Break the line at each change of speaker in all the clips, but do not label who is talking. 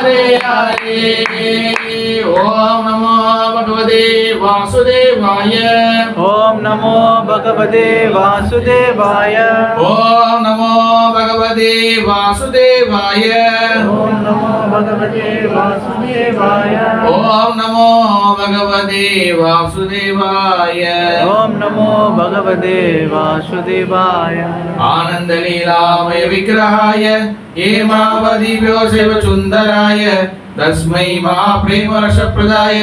हरे हरे। ओम नमो भगवते वासुदेवाय।
ओम नमो भगवते वासुदेवाय।
ओम नमो भगवते वासुदेवाय।
ओम नमो भगवते वासुदेवाय।
ओम नमो भगवते वासुदेवाय।
ओम नमो भगवते वासुदेवाय।
आनंद लीलामय विग्रहाय हेमावधि व्योमशिव सुंदराय तस्मै महाप्रेम रसप्रदाय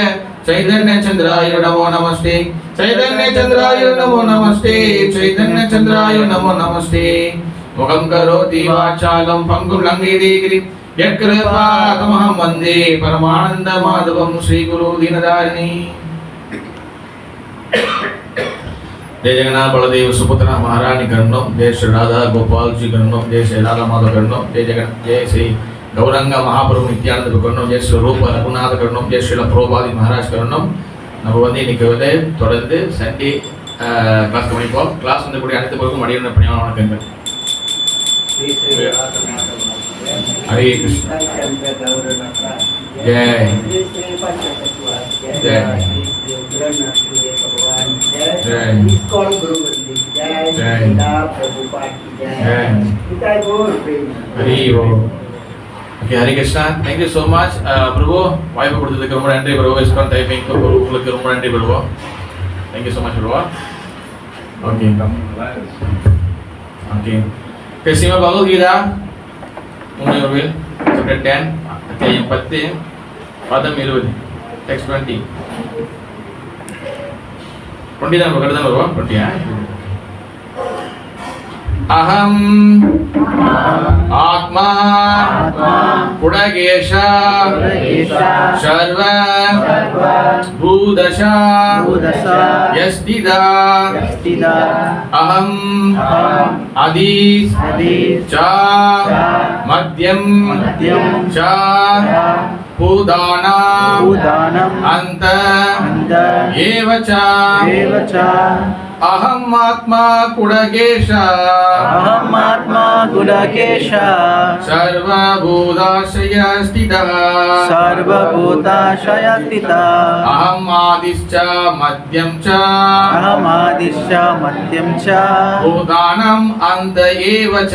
चैतन्य चंद्राय नमो नमस्ते। चैतन्य चंद्राय नमो नमस्ते। चैतन्य चंद्राय नमो नमस्ते। मुखं करोति वाचालं पंगुं लंघयते गिरिं यत्कृपातमहं वन्दे परमानंद माधवं श्री गुरु दीनदारिणी। जय जगन्नाथ बलदेव सुभद्रा महारानी कर्णम। जय श्री राधा गोपाल जी कर्णम। जय श्री राधा माधव कर्णम। जय जगन जय श्री गौरंग महाप्रभु नित्यानंद कर्णम। जय श्री रूप रघुनाथ कर्णम। जय श्री प्रभुपाद महाराज कर्णम। நம்ம வந்து இன்னைக்கு வந்து தொடர்ந்து சண்டே கிளாஸ் பண்ணிப்போம். கிளாஸ் வந்து கூட அனைத்து பேருக்கும் அடியான பணியான வணக்கங்கள். हरे कृष्ण जय जय हरि बोल। ओके हरे Krishna thank you so much प्रभु வாய்ப்பு கொடுத்ததுக்கு ரொம்ப நன்றி பிரபு. இஸ்கான் டைமிங் உங்களுக்கு ரொம்ப நன்றி பிரபு. थैंक यू सो मच பிரபு. Okay okay Krisima Bhagavad Gita Unurvil chapter 10 अध्याय 10 पदम 20 text 20 தான் வருவோம் 20 अहम आत्मा पुडगेश सर्व भूदशा यस्तिदा अहम आदि च मध्यम च भूतानां अन्त एव च अहम आत्मा कुडगेश सर्वभूताशय स्थितः अहम आदिश्च मध्यम च भूतानां अन्त एव च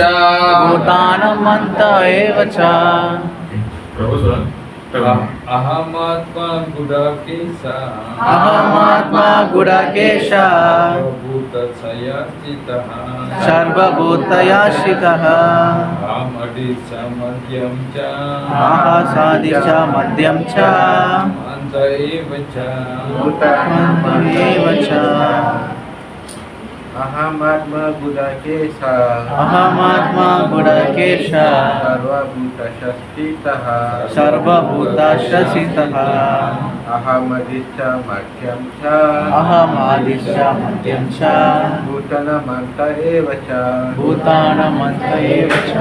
अहमात्मा गुडाकेश
सर्वभूतयाश्रितः महासादिश्च मध्यम च
अन्त एव च
अहमात्मा गुडाकेश
सर्वभूतस्थितः
अहमदिश्च मध्यम च भूतानामन्त एव च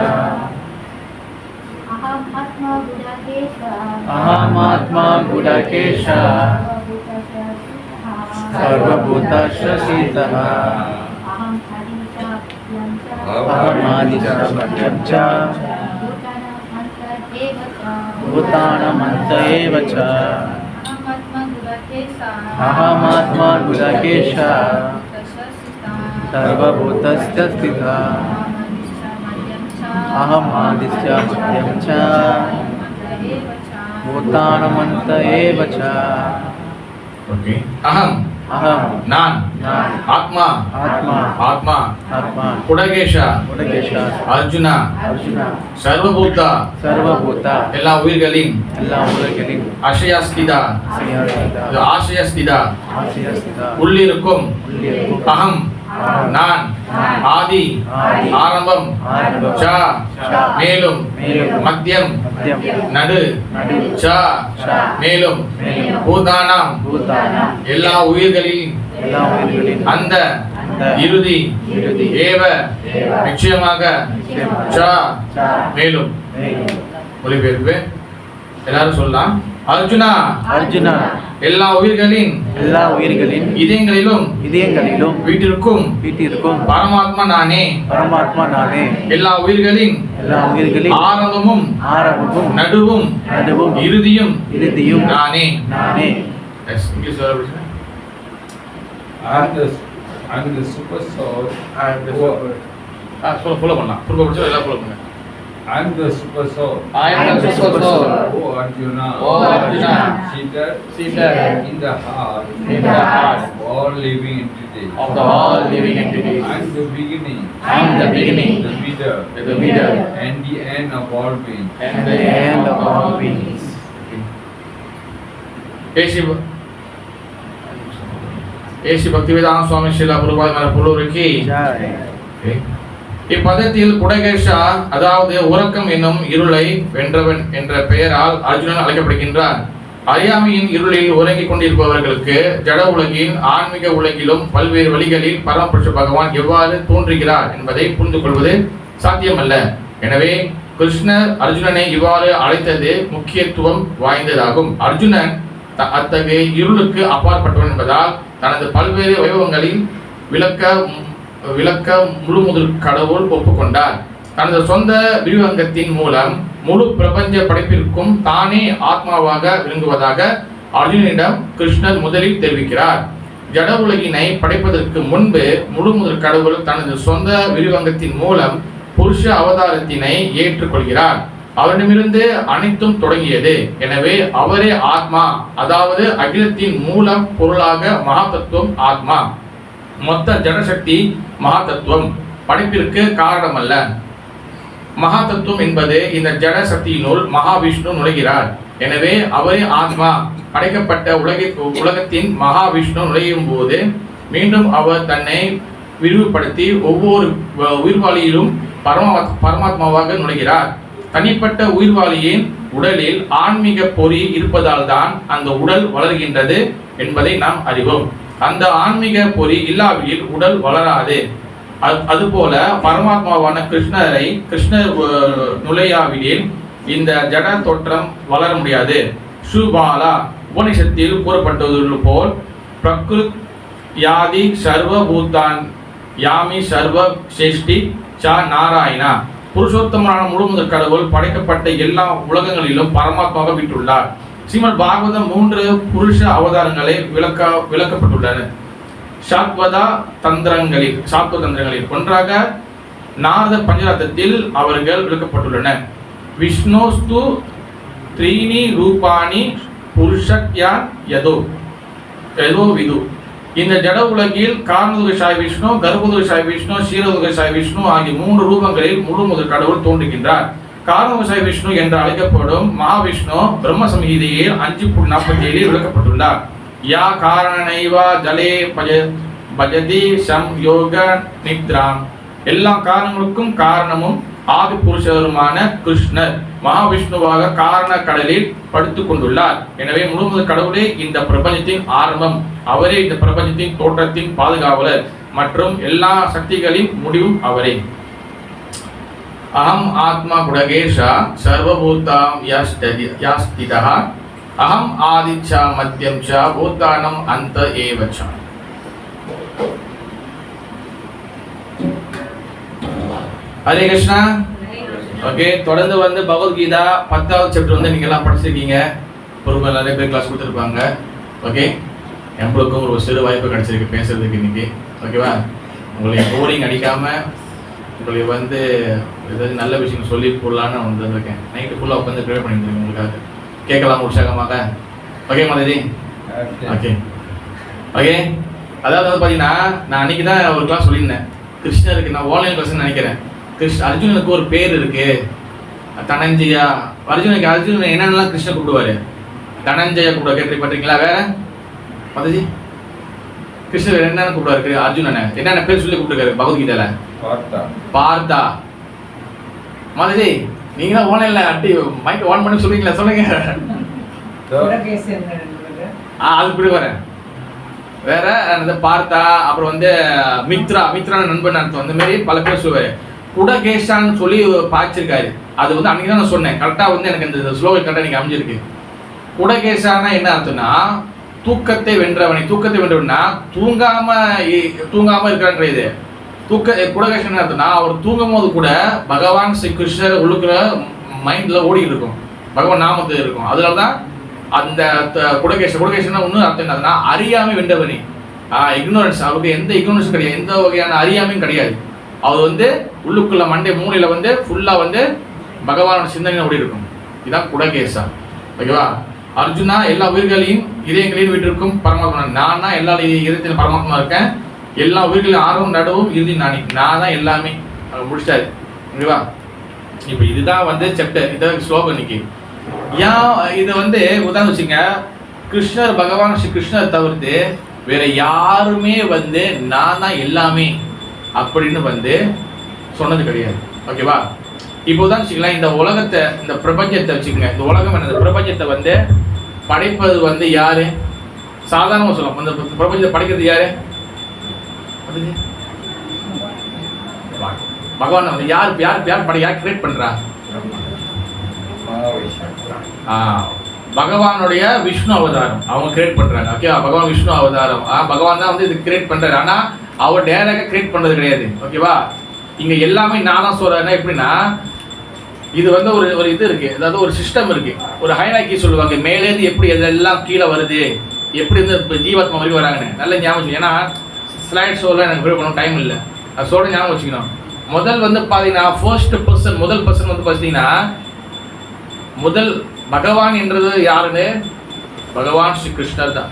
अहमात्मा गुडाकेश सर्वभूतस्थितः अहमादिश्च मध्यम च भूतानामन्त एव च अहमात्मा गुडाकेश सर्वभूतस्थितः अहमादिश्च मध्यम च भूतानामन्त एव च
ओके अहम नान आत्मा कुडगेश अर्जुन सर्वभूत எல்லா உயிர்களின் ஆசையஸ்திதா உள்ளிருக்கும் அகம் நான் ஆதி ஆரம்பம் ச மேலும் மத்தியம் நடு ச மேலும் பூதானாம் எல்லா உயிர்களின் அந்த இறுதி ஏவ நிச்சயமாக ச மேலும் மொழிபெயர்ப்பு எல்லாரும் சொல்லலாம். அர்ஜுனா
அர்ஜுனா
எல்லா உயிர்களின்
எல்லா உயிர்களின்
இதயங்களிலும்
இதயங்களிலும்
வீட்டிற்கும் பரமாத்மா நானே.
பரமாத்மா நானே.
எல்லா உயிர்களின் ஆரம்பமும் நடுவும் இறுதியும் நானே.
I'm the super soul.
I am the super.
follow பண்ணலாம். புரிய படிச்சா எல்லாம் follow பண்ணுங்க.
I am the super soul.
I am the super soul.
Oh Arjuna.
Oh Arjuna.
Seated in the heart. Of all living entities.
Of all living entities.
I am the beginning.
I am the beginning.
The
middle.
And the end of all beings.
And the end of all beings.
AC Bhaktivedanta Swami Srila Prabhupada மேல புலூருக்கு இப்பதத்தில் குடகேஷா அதாவது உறக்கம் என்னும் இருளை வென்றவன் என்ற பெயரால் அர்ஜுனன் அழைக்கப்படுகின்றார். அறியாமையின் இருளில் உறங்கிக் கொண்டிருப்பவர்களுக்கு ஜட உலகின் ஆன்மீக உலகிலும் பல்வேறு வழிகளில் பரமபுருஷ பகவான் எவ்வாறு தோன்றுகிறார் என்பதை புரிந்து கொள்வது சாத்தியமல்ல. எனவே கிருஷ்ணர் அர்ஜுனனை இவ்வாறு அழைத்தது முக்கியத்துவம் வாய்ந்ததாகும். அர்ஜுனன் அத்தகைய இருளுக்கு அப்பாற்பட்டவன் என்பதால் தனது பல்வேறு வைபவங்களில் விளக்க முழுமுதற் கடவுள் ஒப்புக்கொண்டார். தனது சொந்த விரிவங்கத்தின் மூலம் முழு பிரபஞ்ச படைப்பிற்கும் தானே ஆத்மாவாக விளங்குவதாக அர்ஜுனனிடம் கிருஷ்ணர் முதலில் தெரிவிக்கிறார். ஜட உலகினை படைப்பதற்கு முன்பு முழுமுதற் கடவுள் தனது சொந்த விரிவங்கத்தின் மூலம் புருஷ அவதாரத்தினை ஏற்றுக்கொள்கிறார். அவரிடமிருந்து அனைத்தும் தொடங்கியது. எனவே அவரே ஆத்மா, அதாவது அகிலத்தின் மூலம் பொருளாக மகா தத்துவம் ஆத்மா. மொத்த ஜடசக்தி மகா தத்துவம் படைப்பிற்கு காரணமல்ல. மகா தத்துவம் என்பது இந்த ஜட சக்தியினுள் மகாவிஷ்ணு நுழைகிறார். எனவே அவரே ஆத்மா. படைக்கப்பட்ட உலகத்தின் மகாவிஷ்ணு நுழையும் போது மீண்டும் அவர் தன்னை விரிவுபடுத்தி ஒவ்வொரு உயிர்வாளியிலும் பரமாத்மாவாக நுழைகிறார். தனிப்பட்ட உயிர்வாளியின் உடலில் ஆன்மீக பொறி இருப்பதால் தான் அந்த உடல் வளர்கின்றது என்பதை நாம் அறிவோம். அந்த ஆன்மீக பொறி இல்லாவிடில் உடல் வளராது. அதுபோல பரமாத்மாவான கிருஷ்ணர் நுழையாவிடில் இந்த ஜட தோற்றம் வளர முடியாது. சுபாலா உபனிஷத்தில் கூறப்பட்டது போல் பிரகிருத் யாதி சர்வ பூதான் யாமி சர்வ சேஷ்டி ச நாராயணா. புருஷோத்தமனான முழுமுதற் கடவுள் படைக்கப்பட்ட எல்லா உலகங்களிலும் பரமாத்மாவாக விட்டுள்ளார். ஸ்ரீமத் பாகவதம் 3 புருஷ அவதாரங்களை விளக்கப்பட்டுள்ளன. சாத்வத தந்திரங்களில் ஒன்றாக நாரத பஞ்சராத்திரத்தில் அவர்கள் விளக்கப்பட்டுள்ளன. விஷ்ணோஸ்து த்ரீணி ரூபாணி புருஷக்யா யதோ விது. இந்த ஜட உலகில் காரணதுக சாய் விஷ்ணு, கர்ப்பதுக சாய் விஷ்ணு, சீரதுக சாய் விஷ்ணு ஆகிய 3 ரூபங்களில் முழு முதல் கடவுள் தோன்றுகின்றார். காரணதுக சாய் விஷ்ணு என்று அழைக்கப்படும் மகாவிஷ்ணு பிரம்ம சம்ஹிதையில் 5.47 விளக்கப்பட்டுள்ளார். யா காரணனைவா ஜலே பஜதி சம் யோக நித்ராம். எல்லா காரணங்களுக்கும் காரணமும் ஆதி புருஷருமான கிருஷ்ணர் மகாவிஷ்ணுவாக காரண கடலில் படுத்துக் கொண்டுள்ளார். எனவே முழுமுதல் கடவுளே இந்த பிரபஞ்சத்தின் ஆரம்பம். அவரே இந்த பிரபஞ்சத்தின் தோற்றத்தின் பாதுகாவலர் மற்றும் எல்லா சக்திகளின் முடிவும் அவரே. அகம் ஆத்மா குடகேஷா சர்வபூதாம் யாஸ்திதஹ அகம் ஆதிச்சா மத்யம் ச பூதானம் அந்த ஏவச்ச. ஹரே கிருஷ்ணா. ஓகே, தொடர்ந்து பகவத்கீதா 10வது சாப்டர் நீங்க எல்லாம் படிச்சிருக்கீங்க. பொறுமை நிறைய பேர் கிளாஸ் கொடுத்துருப்பாங்க. ஓகே, நம்மளுக்கும் ஒரு சிறு வாய்ப்பு கிடைச்சிருக்கு பேசுறதுக்கு இன்னைக்கு. ஓகேவா, உங்களை போரிங் அடிக்காம உங்களுக்கு ஏதாவது நல்ல விஷயம் சொல்லி போடலான்னு வந்திருக்கேன். நைட்டு ஃபுல்லாக உட்காந்து ப்ரே பண்ணிட்டு உங்களுக்காக கேட்கலாம் உற்சாகமாக. ஓகே மாதாஜி. ஓகே ஓகே அதாவது பார்த்தீங்கன்னா நான் அன்னைக்கு தான் ஒரு கிளாஸ் சொல்லியிருந்தேன். கிருஷ்ணருக்கு நான் ஆன்லைன் கிளாஸ்ன்னு நினைக்கிறேன். அர்ஜுனனுக்கு ஒரு பேர் இருக்கு, தனஞ்சயா. அர்ஜுனன் என்னென்னலாம் கிருஷ்ணன் கூப்பிடுவாரு? தனஞ்சயா கூப்பிடுவா, கேள்விப்பட்டிருக்கீங்களா? வேற மாதாஜி கிருஷ்ணர் என்னென்ன கூப்பிடுவாரு அர்ஜுனனை? என்னென்ன பேர் சொல்லி கூப்பிட்டுருக்காரு பகவத்கீதையில? பார்த்தா. மாதாஜி நீங்க தான் ஆன்லைன்ல மைக் ஆன் பண்ணி சொல்றீங்களா? சொல்லுங்க. அது இப்படி வரேன். வேற பார்த்தா, அப்புறம் மித்ரா நண்பன் அர்த்தம். அந்த மாதிரி பல பேர் சொல்லுவாரு. குடகேஷான்னு சொல்லி பாய்ச்சிருக்காரு. அது அன்னைக்கு தான் நான் சொன்னேன். கரெக்டா எனக்கு இந்த ஸ்லோகன் கரெக்டா நீங்க அமைஞ்சிருக்கு. குடகேசானா என்ன அர்த்தம்னா தூக்கத்தை வென்றவனை. தூக்கத்தை வென்றவனா தூங்காம இருக்கிறான்ற இது குடகேசன் என்ன அர்த்தம்னா அவர் தூங்கும் போது கூட பகவான் ஸ்ரீ கிருஷ்ணர் உள்ளுக்குற மைண்ட்ல ஓடிட்டு இருக்கும், பகவான் நாமத்தில் இருக்கும். அதனாலதான் அந்த குடகேசன் ஒன்னும் அர்த்தம் என்னதுன்னா அறியாமை வென்றவனே. இக்னோரன்ஸ், அவருக்கு எந்த இக்னோரன்ஸும் கிடையாது, எந்த வகையான அறியாமையும் கிடையாது. அவர் வந்து உள்ளுக்குள்ள மண்டை மூளையில வந்து ஃபுல்லா வந்து பகவானோட சிந்தனை ஓடி இருக்கும். இதுதான் குடகேசா. ஓகேவா? அர்ஜுனா எல்லா உயிர்களையும் இதயங்களையும் வீட்டிற்கும் பரமாத்மா. நான் தான் எல்லா இதயத்திலும் பரமாத்மா இருக்கேன். எல்லா உயிர்களின் ஆர்வம் நடுவும் இறுதி நான் தான் எல்லாமே முடிச்சிட்டாரு. ஓகேவா? இப்போ இதுதான் வந்து சாப்டர், இதான் ஸ்லோகம் இன்னைக்கு. ஏன் இது வந்து உதாரணம் வச்சுங்க, கிருஷ்ணர் பகவான் ஸ்ரீ கிருஷ்ணர் தவிர்த்து வேற யாருமே வந்து நான் தான் எல்லாமே அப்படின்னு வந்து சொன்னது கிடையாது. ஓகேவா? இப்போதான் வச்சுக்கலாம், இந்த உலகத்தை, இந்த பிரபஞ்சத்தை வச்சுக்கோங்க. இந்த உலகம் என்ன, பிரபஞ்சத்தை வந்து படைப்பது வந்து யாரு? சாதாரணமாக சொல்லலாம், இந்த பிரபஞ்சத்தை படைக்கிறது யாரு? பகவான் வந்து யார் யார் யார் யார் கிரியேட் பண்றா? பகவானுடைய விஷ்ணு அவதாரம் அவங்க கிரியேட் பண்றாங்க. ஓகேவா? பகவான் விஷ்ணு அவதாரம், பகவான் தான் வந்து இது கிரியேட் பண்றாரு. ஆனா அவர் டைரக்டா கிரியேட் பண்றது கிடையாது. ஓகேவா? இங்க எல்லாமே நான் தான் சொல்றேன். எப்படின்னா இது வந்து ஒரு இது இருக்கு, அதாவது ஒரு சிஸ்டம் இருக்கு, ஒரு ஹைரார்கி சொல்லுவாங்க. மேலேருந்து எப்படி இதெல்லாம் கீழே வருது, எப்படி இருந்து ஜீவாத்மா வரைக்கும் வராங்கன்னு நல்ல ஞாபகம். ஏன்னா ஸ்லைட் ஷோவில் எனக்கு ப்ரிப்பேர் பண்ண டைம் இல்லை, அது சொல்ல ஞாபகம் வச்சுக்கணும். முதல் வந்து பார்த்தீங்கன்னா முதல் பர்சன் வந்து பார்த்தீங்கன்னா முதல் பகவான் என்றது யாருன்னு, பகவான் ஸ்ரீ கிருஷ்ணர் தான்.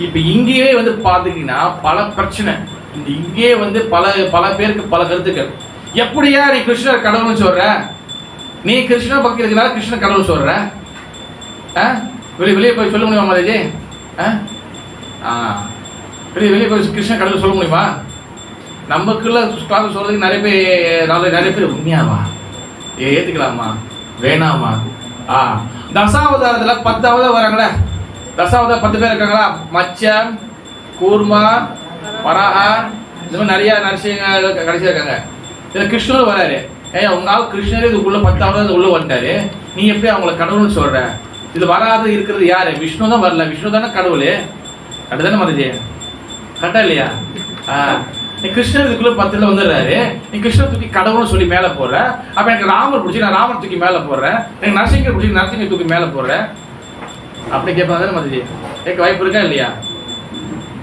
இப்போ இங்கேயே வந்து பார்த்துக்கிட்டீங்கன்னா பல பிரச்சனை, இங்கேயே வந்து பல பேருக்கு பல கருத்துக்கள். எப்படியா நீ கிருஷ்ணர் கடவுள்னு சொல்ற, நீ கிருஷ்ணர் பக்தி இருக்கிறால கிருஷ்ணர் கடவுள் சொல்ற, வெளியே போய் சொல்ல முடியுமா மாதாஜி? வெளியே போய் கிருஷ்ணர் கடவுள் சொல்ல முடியுமா? நமக்குள்ள கிளாஸ் சொல்றதுக்கு நிறைய பேர் உண்மையாவா ஏத்துக்கலாமா வேணாமா? தசாவதாரத்துல 10வது வராங்களே, தசாவதாரம் 10 பேர் இருக்காங்களா? மச்சம், கூர்மா, வராகா, இந்த மாதிரி நிறைய நரசிங்க கடைசியா இருக்காங்க. இதுல கிருஷ்ணர் வராரு. உங்களால் கிருஷ்ணரே இதுக்குள்ள 10வது உள்ள வந்துட்டாரு, நீ எப்படி அவங்கள கடவுள்னு சொல்ற? இது வராது இருக்கிறது யாரு? விஷ்ணு தான் வரல, விஷ்ணு தானே கடவுள். கரெக்டு தானே மதஜி? கரெக்டா இல்லையா? நீ கிருஷ்ணர் இதுக்குள்ள 10ல வந்துடுறாரு, நீ கிருஷ்ணர் தூக்கி கடவுள்னு சொல்லி மேலே போடுற. அப்ப எனக்கு ராமர் பிடிச்சி நான் ராமர் தூக்கி மேலே போடுறேன், எனக்கு நரசிங்கர் பிடிச்சி நரசிங்கர் தூக்கி மேலே போடுறேன். அப்படி கேட்பாங்க தானே மதஜி? கேட்க வாய்ப்பு இருக்கா இல்லையா?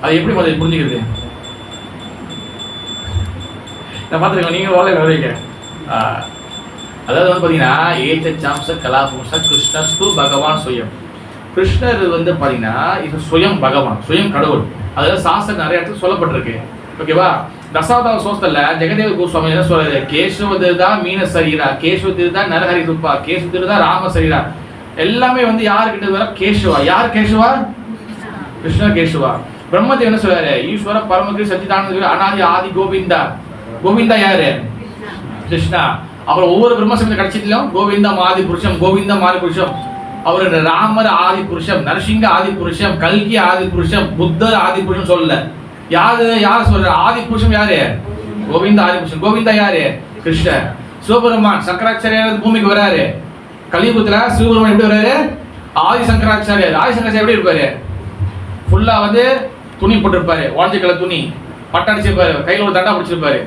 அது எப்படி மதஜி புரிஞ்சுக்கிறது? நான் பார்த்துருக்கேன், நீங்க வாழை வருவீங்க. அதாவது வந்து பார்த்தீங்கன்னா ஏச்சாம்ச கலாபும்ச கிருஷ்ணஸ்து பகவான் சுயம். கிருஷ்ணர் வந்து பார்த்தீங்கன்னா இது சுயம் பகவான், சுயம் கடவுள். அதாவது சாஸ்திரம் நிறைய இடத்துல சொல்லப்பட்டிருக்கு. ஓகேவா? தசாவதார சோஸ்தல்ல ஜெகதேவ கோஸ்வாமி என்ன சொல்றாரு? கேசவதிர்தா மீன சரீரா, கேசவதிர்தா நரஹரி ரூபா, கேசவதிர்தா ராம சரீரா. எல்லாமே வந்து யாருக்கிட்ட வர? கேசவா. யார் கேசவா? கிருஷ்ணர் கேசவா. பிரம்மதேவ் என்ன சொல்றாரு? ஈஸ்வர பரமகிரி சச்சிதானந்த அனாதி ஆதி கோவிந்தா. கோவிந்தா யாரு? கிருஷ்ணா. அப்புறம் ஒவ்வொரு பிரம்மசக்தி கட்சியிலும் கோவிந்தம் ஆதி புருஷம், கோவிந்தம் ஆதி புருஷம். அவர் ராமர் ஆதி புருஷம், நரசிங்க ஆதி புருஷம், கல்கி ஆதி புருஷம், புத்தர் ஆதி புருஷம் சொல்லல. யார் சொல்ற? ஆதி புருஷம் யாரு? கோவிந்தா ஆதி புருஷம். கோவிந்தா யாரு? கிருஷ்ணர். சிவபெருமான் சங்கராச்சாரியார் பூமிக்கு வராரு. கலியுகத்துல சிவபெருமான் எப்படி வராரு? ஆதி சங்கராச்சாரியார். ஆதி சங்கராச்சாரியார் எப்படி இருப்பாரு? ஃபுல்லா வந்து துணி போட்டிருப்பாரு, வாஞ்சி கலர் துணி, பட்டடிச்சிருப்பாரு, கையில ஒரு தண்டா பிடிச்சிருப்பாரு.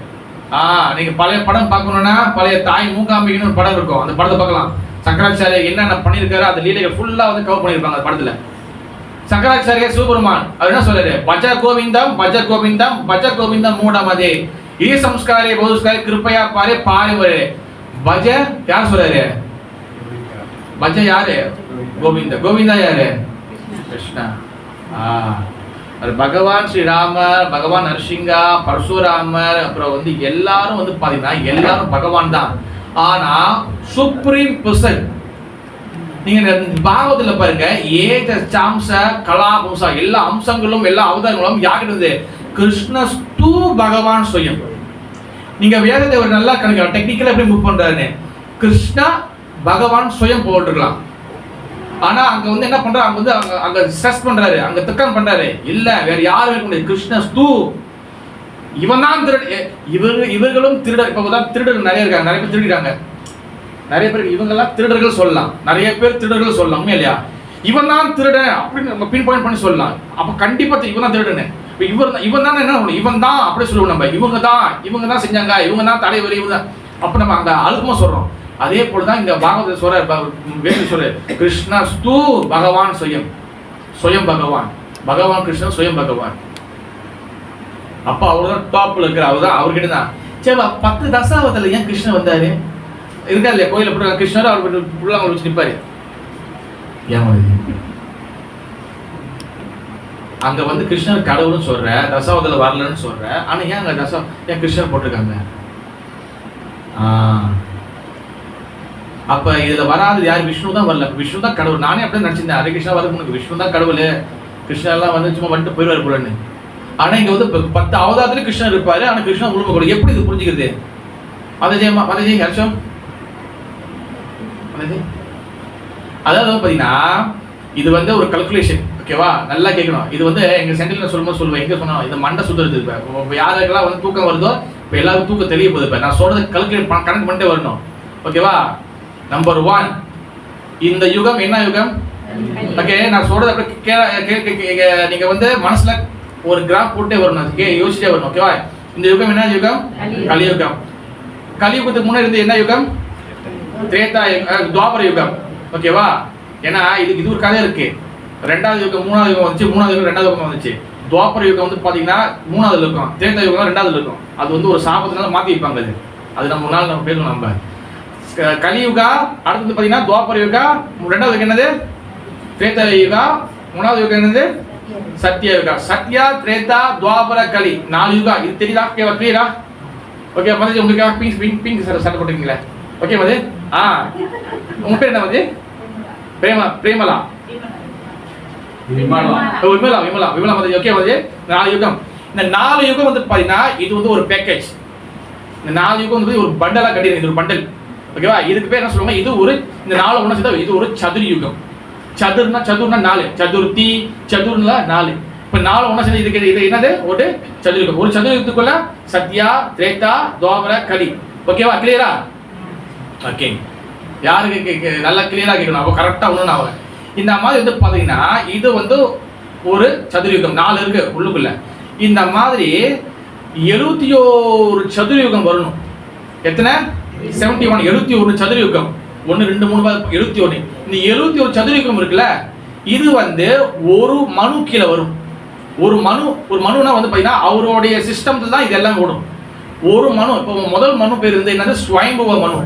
நீங்க பழைய படம் பார்க்கணும்னா பழைய தாய் மூகாம்பிகைன்னு ஒரு படம் இருக்கும், அந்த படத்தை பார்க்கலாம். சங்கராச்சாரியர் என்னென்ன பண்ணியிருக்காரு அந்த லீலைகள் ஃபுல்லா வந்து கவர் பண்ணியிருப்பாங்க அந்த படத்துல. சங்கராச்சாரியர் சிவபெருமான் அவர் என்ன சொல்றாரு? பஜ கோவிந்தம் பஜ கோவிந்தம் பஜ கோவிந்தம் மூடமதே ஈ சம்ஸ்காரே பௌஸ்காரே கிருப்பையா பாரே பாரிவரே. பஜ யார் சொல்றாரு? பஜ யாரு? கோவிந்த. கோவிந்தா யாரு? கிருஷ்ணா. பகவான் ஸ்ரீராமர், பகவான் நரசிங்கா, பரசுராமர், அப்புறம் வந்து எல்லாரும் வந்து பாத்தீங்கன்னா எல்லாரும் பகவான் தான். ஆனா சுப்ரீம் பர்சன் நீங்க பாகவத்துல பாருங்க, ஏக சாம்ச கலாபும்சா எல்லா அம்சங்களும் எல்லா அவதாரங்களும் யாருது? கிருஷ்ணஸ்து பகவான் சுயம். நீங்க வேதத்தை ஒரு நல்லா கணக்கு டெக்னிக்கலா எப்படி மூவ் பண்றாருன்னு கிருஷ்ணா பகவான் சுயம் போட்டுருக்கலாம். ஆனா அங்க வந்து என்ன பண்றாரு? அங்க வந்து அங்க ஸ்ட்ரெஸ் பண்றாரு, அங்க திட்டம் பண்றாரு. இல்ல வேற யாரும் இருக்க முடியாது, கிருஷ்ணஸ்து. இவன் தான் இவர்களும் திருடர். இப்ப தான் திருடர்கள் நிறைய இருக்காங்க, நிறைய பேர் திருடிட்டாங்க. நிறைய பேர் இவங்கெல்லாம் திருடர்கள் சொல்லலாம், நிறைய பேர் திருடர்கள் சொல்லலாம் இல்லையா? இவன் தான் திருடன் அப்படின்னு நம்ம பின் பாயிண்ட் பண்ணி சொல்லலாம். அப்ப கண்டிப்பா இவன் தான் திருடன். இவன் தான் என்ன பண்ணணும், இவன் தான் அப்படி சொல்லுவோம் நம்ம. இவங்க தான் செஞ்சாங்க, இவங்க தான் தலைவர், இவங்க தான். அப்ப நம்ம அங்க அழுத்தமா சொல்றோம். அதே போலதான் இங்க பாகவத சொல்ற கிருஷ்ணஸ்து பகவான் சுயம் பகவான் கிருஷ்ணன் சுயம் பகவான். அப்ப அவர்தான் டாப்ல இருக்கிற அவர்தான். அவர்கிட்ட தான் சரி 10 தசாவதாரத்துல ஏன் கிருஷ்ணன் வந்தாரு இருக்கா இல்லையா? கோயில கிருஷ்ணர் அவர் புள்ளாங்க வச்சு நிப்பாரு. அங்க வந்து கிருஷ்ணர் கடவுள்னு சொல்ற, தசாவதாரத்துல வரலன்னு சொல்ற. ஆனா ஏன் அங்க ஏன் கிருஷ்ணர் போட்டிருக்காங்க? அப்ப இதுல வராது யார்? விஷ்ணு தான் வரல. விஷ்ணு தான் கடவுள். நானே அப்படியே நினைச்சிருந்தேன், ஹரே கிருஷ்ணா வரது உனக்கு விஷ்ணு தான் கடவுள், கிருஷ்ணா எல்லாம் வந்து சும்மா வந்துட்டு போயிடுவார் போலன்னு. ஆனா இங்க வந்து 10 அவதாரத்துல கிருஷ்ணர் இருப்பாரு. ஆனா கிருஷ்ணா உண்மை கூட எப்படி இது புரிஞ்சுக்கிறது? மதஜி ஹர்ஷம் அதாவது பாத்தீங்கன்னா இது வந்து ஒரு கல்குலேஷன். ஓகேவா? நல்லா கேட்கணும். இது வந்து எங்க சென்டர்ல சொல்லுவேன் எங்க சொன்னா இந்த மண்டை சுத்துறது. இப்ப யாருக்கெல்லாம் வந்து தூக்கம் வருதோ இப்ப எல்லாரும் தூக்கம் தெரிய போகுது. இப்ப நான் சொல்றது கல்குலேட் கணக்கு பண்ணிட்டே வரணும். ஓகேவா? நம்பர் 1, இந்த யுகம் என்ன யுகம்? ஓகே, நான் சொல்றது அப்படியே நீங்க வந்து மனசுல ஒரு கிராஃப் போட்டே வரணும். அதுக்கு யோசிச்சே வரணும். ஓகேவா? இந்த யுகம் என்ன யுகம்? கலியுகம். கலியுகத்துக்கு முன்னாடி இருந்து என்ன யுகம்? திரேதா துவாபர யுகம். ஓகேவா? ஏன்னா இது ஒரு கதை இருக்கு. 2வது யுகம் 3வது யுகம் வந்துச்சு, 3வது யுகம் 2வது யுகம் வந்துச்சு. துவாபர யுகம் வந்து பாத்தீங்கன்னா 3வது இருக்கும், திரேதா யுகம் 2வது இருக்கும். அது வந்து ஒரு சாபத்தினால மாத்தி வைப்பாங்க. அது நம்ம ஒரு நாள் நம்ம பேசணும். நம்ம கலியுகா அடுத்தது பாத்தீங்கன்னா துவாபர யுகா, 2வது யுகம் என்னது? திரேதா யுகா, 3வது யுகம் என்னது? சத்ய யுகா. சத்யா, திரேதா, துவாபர, கலி 4 யுகா. இது தெரியுதா? கிளியரா? ஓகே மதி, உங்களுக்கு பிங்க் சட்டை போட்டுருக்கீங்களே. ஓகே மதி. உங்க பேர் என்ன மதி? பிரேமலா விமலா மதி. ஓகே மதி. 4 யுகம். இந்த 4 யுகம் வந்து பாத்தீங்கன்னா இது வந்து ஒரு பேக்கேஜ். இந்த 4 யுகம் வந்து ஒரு பண்டலா கட்டிருக்கு. இது ஒரு பண்டல். ஓகேவா? இதுக்கு பேர் என்ன சொல்லுவாங்க? இது ஒரு இந்த 4 ஒண்ணா சேர்த்தா இது ஒரு சதுர் யுகம். சதுர்னா 4, சதுர்த்தி சதுர்னா 4. இப்ப 4 ஒண்ணா சேர்ந்து இது என்னது? ஒரு சதுர் யுகம். ஒரு சதுர் யுகத்துக்குள்ள சத்யா, திரேதா, துவாபர, கலி. ஓகேவா? கிளியரா? ஓகே. யாருக்கு நல்லா கிளியரா கேட்கணும். அப்போ கரெக்டா ஒண்ணு ஆகும். இந்த மாதிரி வந்து பாத்தீங்கன்னா இது வந்து ஒரு சதுர் யுகம். 4 இருக்கு உள்ளுக்குள்ள. இந்த மாதிரி 71 சதுர் யுகம் வரணும். எத்தனை? 71. 71 சதுர் யுகம். 1 2 3 71. இந்த 71 சதுர் யுகம் இருக்குல்ல, இது வந்து ஒரு மனு கீழே வரும். ஒரு மனுனா வந்து பாத்தீங்கன்னா அவருடைய சிஸ்டம்ல தான் இதெல்லாம் ஓடும். ஒரு மனு. இப்போ முதல் மனு பேர் வந்து என்னது? ஸ்வயம்புவ மனு.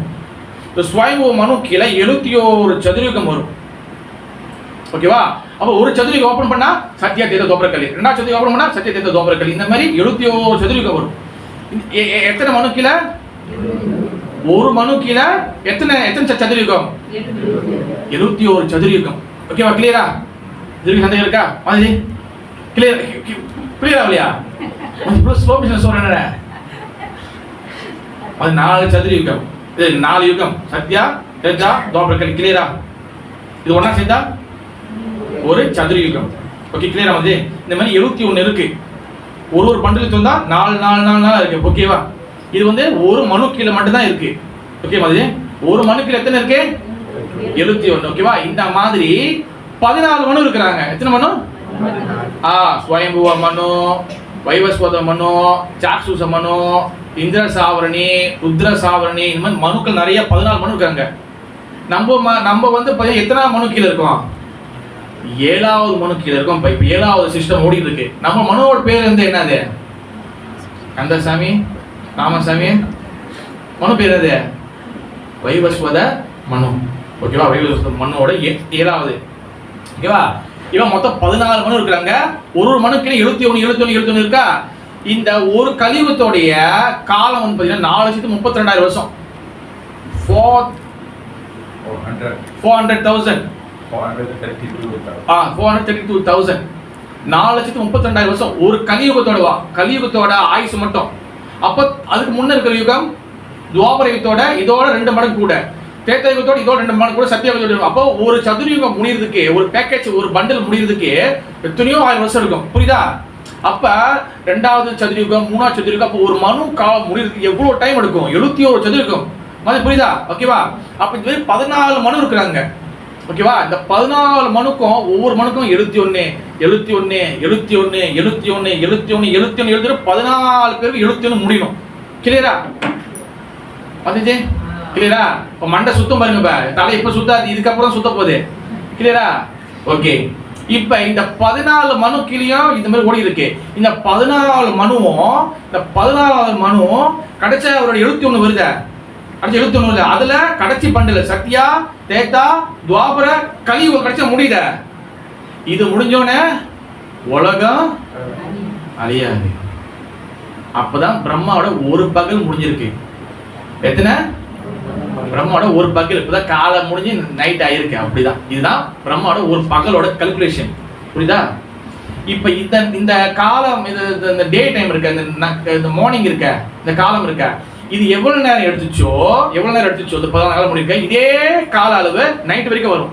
இந்த ஸ்வயம்புவ மனு கீழே 71 சதுர் யுகம் வரும். ஓகேவா? அப்போ ஒரு சதுர் யுகம் ஓபன் பண்ணா சத்யா, திரேதா, துவாபர, கலி. 2வது சதுர் யுகம் ஓபன் பண்ணா சத்யா, திரேதா, துவாபர, கலி. இந்த மாதிரி 71 சதுர் யுகம் வரும். எத்தனை மனு கீழே? ஒரு மனு கீழே எத்தனை சதுர் யுகம்? 71 சதுர் யுகம். ஓகேவா? கிளியரா? இதுக்கு சந்தேகம் இருக்கா? மாதிரி கிளியரா இல்லையா? ஸ்லோ மிஷன் சொல்றேன். அது 4 சதுர் யுகம். இது 4 யுகம். சத்யா, திரேதா, துவாபர, கலி. கிளியரா? இது ஒண்ணா சேர்ந்தா ஒரு சதுர் யுகம். ஓகே கிளியரா? வந்து இந்த மாதிரி 71 இருக்கு. ஒரு பண்டலுக்கு வந்தா 4 இருக்கு. ஓகேவா? இது வந்து ஒரு மனு கீழே மட்டும் தான் இருக்கு. ஓகே மாதிரி ஒரு மனு கீழே எத்தனை இருக்கு? 71. ஓகேவா? இந்த மாதிரி 14 மனு இருக்கிறாங்க. எத்தனை மனு? ஸ்வயம்புவ மனு, வைவஸ்வத மனு, சாக்ஷுஷ மனு, இந்திர சாவரணி, ருத்ர சாவரணி. இந்த மாதிரி மனுக்கள் நிறைய 14 மனு இருக்காங்க. நம்ம வந்து எத்தனை மனு கீழே இருக்கோம்? 7வது மனு கீழே இருக்கும். இப்ப 7வது சிஸ்டம் ஓடிட்டு இருக்கு. நம்ம மனுவோட பேர் வந்து என்னது? கந்தசாமி, ராமசாமி. மனு பேர் என்னது? வைவஸ்வத மனு. ஓகேவா? வைவஸ்வத மனுவோட 7வது. ஓகேவா? இவன் மொத்தம் 14 மனு இருக்கிறாங்க. ஒரு மனுக்கு 71 இருக்கா? இந்த ஒரு கலியுகத்தோடைய காலம் வந்து பாத்தீங்கன்னா 4,32,000 வருஷம். 432,000. 4,32,000 வருஷம் ஒரு கலியுகத்தோட ஆயுசு மட்டும். அப்ப அதுக்கு முன்ன இருக்கிற யுகம் துவாபர யுகத்தோட இதோட 2 மடங்கு கூட, திரேதா யுகத்தோட இதோட 2 மடங்கு கூட, சத்யா யுகத்தோட. அப்போ ஒரு சதுர் யுகம் முடியறதுக்கு, ஒரு பேக்கேஜ், ஒரு பண்டல் முடியறதுக்கு எத்தனையோ 1000 வருஷம் இருக்கும். புரியுதா? அப்ப 2வது சதுர் யுகம், 3வது சதுர் யுகம், அப்போ ஒரு மனு காலம் முடியறதுக்கு எவ்வளவு டைம் எடுக்கும்? 71 சதுர் யுகம். மாதிரி புரியுதா? ஓகேவா? அப்ப இந்த மாதிரி 14 மனு இருக்கிறாங்க. ஓகேவா? இந்த 14 மனுக்கும் ஒவ்வொரு மனுக்கும் 71 71 71 71 71 71 எழுதுற 14 பேருக்கு 71 முடியணும். கிளியரா வந்துச்சு? கிளியரா? இப்போ மண்டை சுத்தம் பாருங்க, இப்போ தலை இப்போ சுத்தாது, இதுக்கப்புறம் சுத்த போகுது. கிளியரா? ஓகே. இப்போ இந்த 14 மனு கீழேயும் இந்த மாதிரி ஓடி இருக்கு. இந்த 14 மனுவும் இந்த 14 மனுவும் கடைசி அவரோட 71 வருது. கடைசி 71 வருது. அதுல கடைசி பண்டில் சத்யா, தேத்தா, துவாபர, கலியுகம் கடைசியா முடியுத. இது முடிஞ்சோடனே உலகம் அழியாது. அப்பதான் பிரம்மாவோட ஒரு பகல் முடிஞ்சிருக்கு. எத்தனை? பிரம்மாவோட ஒரு பகல். இப்பதான் காலம் முடிஞ்சு நைட் ஆயிருக்கு. அப்படிதான். இதுதான் பிரம்மாவோட ஒரு பகலோட கல்குலேஷன். புரியுதா? இப்ப இந்த காலம், இந்த டே டைம் இருக்க, இந்த மார்னிங் இருக்க, இந்த காலம் இருக்க, இது எவ்வளவு நேரம் எடுத்துச்சோ இந்த 14 காலம் முடிக்க இதே கால அளவு நைட் வரைக்கும் வரும்.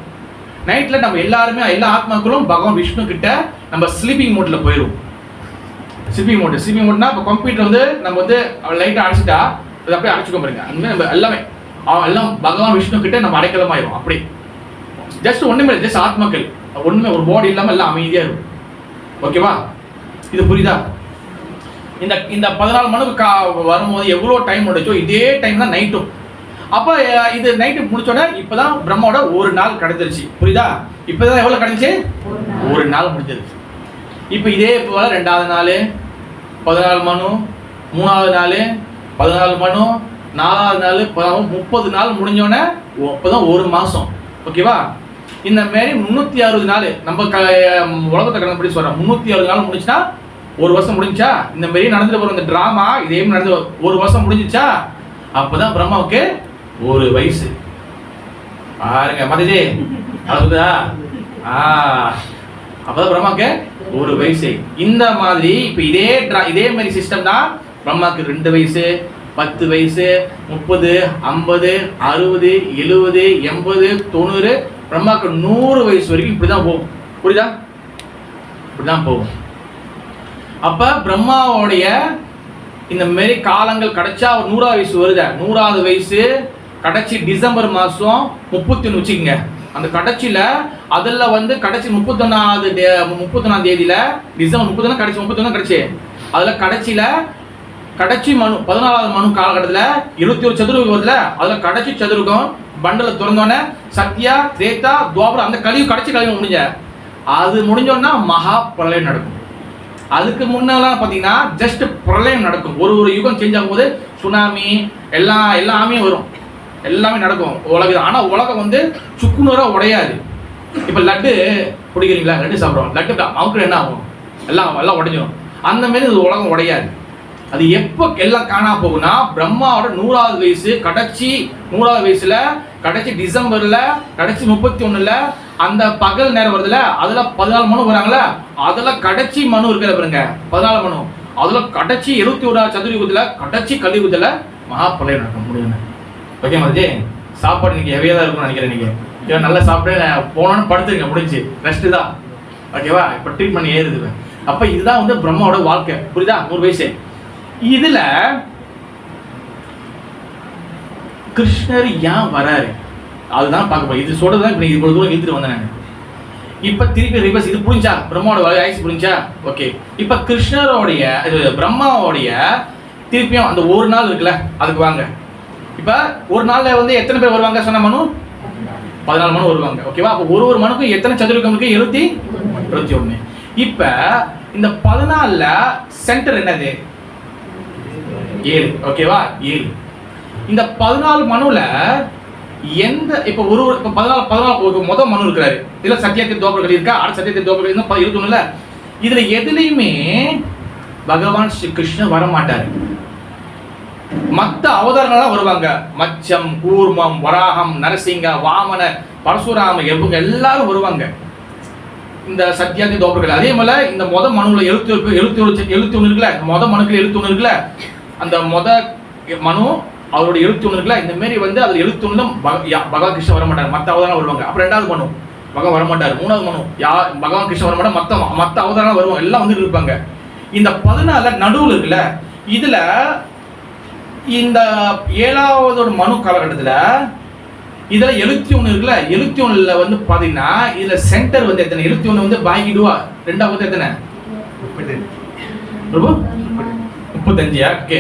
நைட்ல நம்ம எல்லாருமே, எல்லா ஆத்மாக்களும் பகவான் விஷ்ணு கிட்ட நம்ம ஸ்லீப்பிங் மோட்ல போயிடும். ஸ்லீப்பிங் மோட்னா இப்போ கம்ப்யூட்டர் வந்து நம்ம வந்து லைட்டா அடைச்சிட்டா அது அப்படியே அடைச்சுக்க பாருங்க. அந்த நம்ம எல்லாமே எல்லாம் பகவான் விஷ்ணு கிட்ட நம்ம அடைக்கலமாயிரும். அப்படி ஜஸ்ட் ஒண்ணுமே இல்லை, ஜஸ்ட் ஆத்மாக்கள் ஒண்ணுமே, ஒரு பாடி இல்லாம எல்லாம் அமைதியா இருக்கும். ஓகேவா? இது புரியுதா? இந்த 14 மணிக்கு வரும்போது எவ்வளவு டைம் முடிச்சோ இதே டைம் தான் நைட்டும். அப்ப இது நைட்டு முடிச்சோட இப்பதான் பிரம்மாவோட ஒரு நாள் கிடைச்சிருச்சு. புரியுதா? இப்பதான் எவ்வளவு கிடைச்சு? ஒரு நாள் முடிஞ்சிருச்சு. இப்ப இதே போல 2வது நாள் 14 மணு, 3வது நாள் 14 மணு, 4வது நாள் 30 நாள் முடிஞ்சோடனே அப்பதான் ஒரு மாசம். ஓகேவா? இந்த மாதிரி 360 நாள் நம்ம உலகத்தை கணக்குப்படி சொல்றோம். 360 நாள் முடிச்சுன்னா ஒரு வருஷம் முடிஞ்சா. இந்த மாதிரி நடந்துட்டு போற இந்த டிராமா இதே மாதிரி நடந்து ஒரு வருஷம் முடிஞ்சிச்சா. அப்பதான் பிரம்மாவுக்கு ஒரு வயசு. பாருங்க மதஜி, அதுதா அப்பதான் பிரம்மாவுக்கு ஒரு வயசு. இந்த மாதிரி இப்ப இதே மாதிரி சிஸ்டம் தான் பிரம்மாவுக்கு 2 வயசு, 10 வயசு, 30, 50, 60, 70, 80, 90, பிரம்மாவுக்கு 100 வயசு வரைக்கும் இப்படிதான் போகும். புரியுதா? இப்படிதான் போகும். அப்ப பிரம்மாவோடைய இந்த மாதிரி காலங்கள் கிடைச்சா ஒரு 100வது வயசு வருது. 100வது வயசு கடைசி டிசம்பர் மாசம் 31 வச்சுக்கோங்க. அந்த கடைசியில அதுல வந்து கடைசி 31ஆம் தேதியில டிசம்பர் 31 கடைசி 31 கடைசி அதுல கடைசியில கடைசி மனு 14வது மனு காலகட்டத்துல 21 சதுரகம் வருதுல. அதுல கடைசி சதுரகம் பண்டல திறந்தோடனே சத்யா, திரேதா, துவாபரம் அந்த கலியுகம் கடைசி கலியுகம் முடிஞ்ச. அது முடிஞ்சோன்னா மகா பிரளயம் நடக்கும். அதுக்கு முன்னெல்லாம் பார்த்தீங்கன்னா ஜஸ்ட் பிரளயம் நடக்கும். ஒரு யுகம் சேஞ்ச் ஆகும்போது சுனாமி எல்லாமே வரும், எல்லாமே நடக்கும் உலகம். ஆனால் உலகம் வந்து சுக்குநூறா உடையாது. இப்போ லட்டு பிடிக்கிறீங்களா? லட்டு சாப்பிட்றோம், லட்டு அவுக்கு என்ன ஆகும்? எல்லாம் உடைஞ்சிடும். அந்த மாதிரி உலகம் உடையாது. அது எப்போ எல்லாம் காணா போகும்னா பிரம்மாவோட 100வது வயசு கடைசி 100வது வயசுல கடைசி டிசம்பர்ல கடைசி 31ல அந்த பகல் நேரம் வருதுல. அதுல 14 மனு வராங்கள. அதுல கடைசி மனு இருக்கிற பாருங்க 14 மனு. அதுல கடைசி 71 சதுரயுகத்துல கடைசி கலியுகத்துல மகா பிரளயம் நடக்க முடியும். ஓகே மதஜி, சாப்பாடு இன்னைக்கு ஹெவியா தான் இருக்கும்னு நினைக்கிறேன். நீங்க நல்லா சாப்பிட்டு போனோன்னு படுத்துருங்க, முடிஞ்சு ரெஸ்ட் தான். ஓகேவா? இப்ப ட்ரீட்மெண்ட் ஏறுது. அப்ப இதுதான் வந்து பிரம்மாவோட வாழ்க்கை. புரியுதா? 100 வயசு. இதுல கிருஷ்ணர் ஏன் வராரு அதுதான் பார்க்க போறோம். இது சொல்றதுதான் இப்ப இவ்வளவு தூரம் இழுத்துட்டு வந்தேன். இப்ப திருப்பி ரிவர்ஸ். இது புரிஞ்சா? பிரம்மாவோட வயசு புரிஞ்சா? ஓகே. இப்ப கிருஷ்ணரோடைய பிரம்மாவோடைய திருப்பியும் அந்த ஒரு நாள் இருக்குல்ல, அதுக்கு வாங்க. இப்ப ஒரு நாள்ல வந்து எத்தனை பேர் வருவாங்க சொன்ன மனு? 14 மனு வருவாங்க. ஓகேவா? அப்ப ஒரு மனுக்கும் எத்தனை சதுரகம் இருக்கு? 71. இப்ப இந்த 14ல சென்டர் என்னது? 7. ஓகேவா? 7. இந்த 14 மனுல எந்த இப்ப இப்ப 14 மொத மனு இருக்கிறாரு. இதுல சத்தியத்தின் தோப்பர்கள் இருக்கா? அடுத்த சத்தியத்தின் தோப்பர்கள் 21ல. இதுல எதுலையுமே பகவான் ஸ்ரீ கிருஷ்ணன் வர மாட்டாரு. மற்ற அவதாரங்கள்லாம் வருவாங்க. மச்சம், கூர்மம், வராகம், நரசிங்க, வாமன, பரசுராம, எல்லாரும் வருவாங்க இந்த சத்தியாதி தோப்பர்கள். அதே போல இந்த மொத மனுல 71 இருக்குல்ல, மொத மனுக்குள்ள 71 இருக்குல்ல, அந்த மொத மனு அவரோட 71 இருக்குல்ல, இந்த மாதிரி வந்து அது 71 பகவான் கிருஷ்ணன் வர மாட்டார், மற்ற அவதாரம் வருவாங்க. அப்புறம் 2வது மனு பகவான் வர மாட்டார். 3வது மனு பகவான் கிருஷ்ணன் வர மாட்டார், மற்ற அவதாரம் வருவாங்க, எல்லாம் வந்து இருப்பாங்க. இந்த 14 நடுவில் இருக்குல்ல, இதுல இந்த 7வது மனு காலகட்டத்தில் இதில் 71 இருக்குல்ல, 71ல் வந்து பார்த்தீங்கன்னா இதில் சென்டர் வந்து எத்தனை? 71 வந்து பாக்கிடுவா ரெண்டாவது எத்தனை? 35. ஓகே.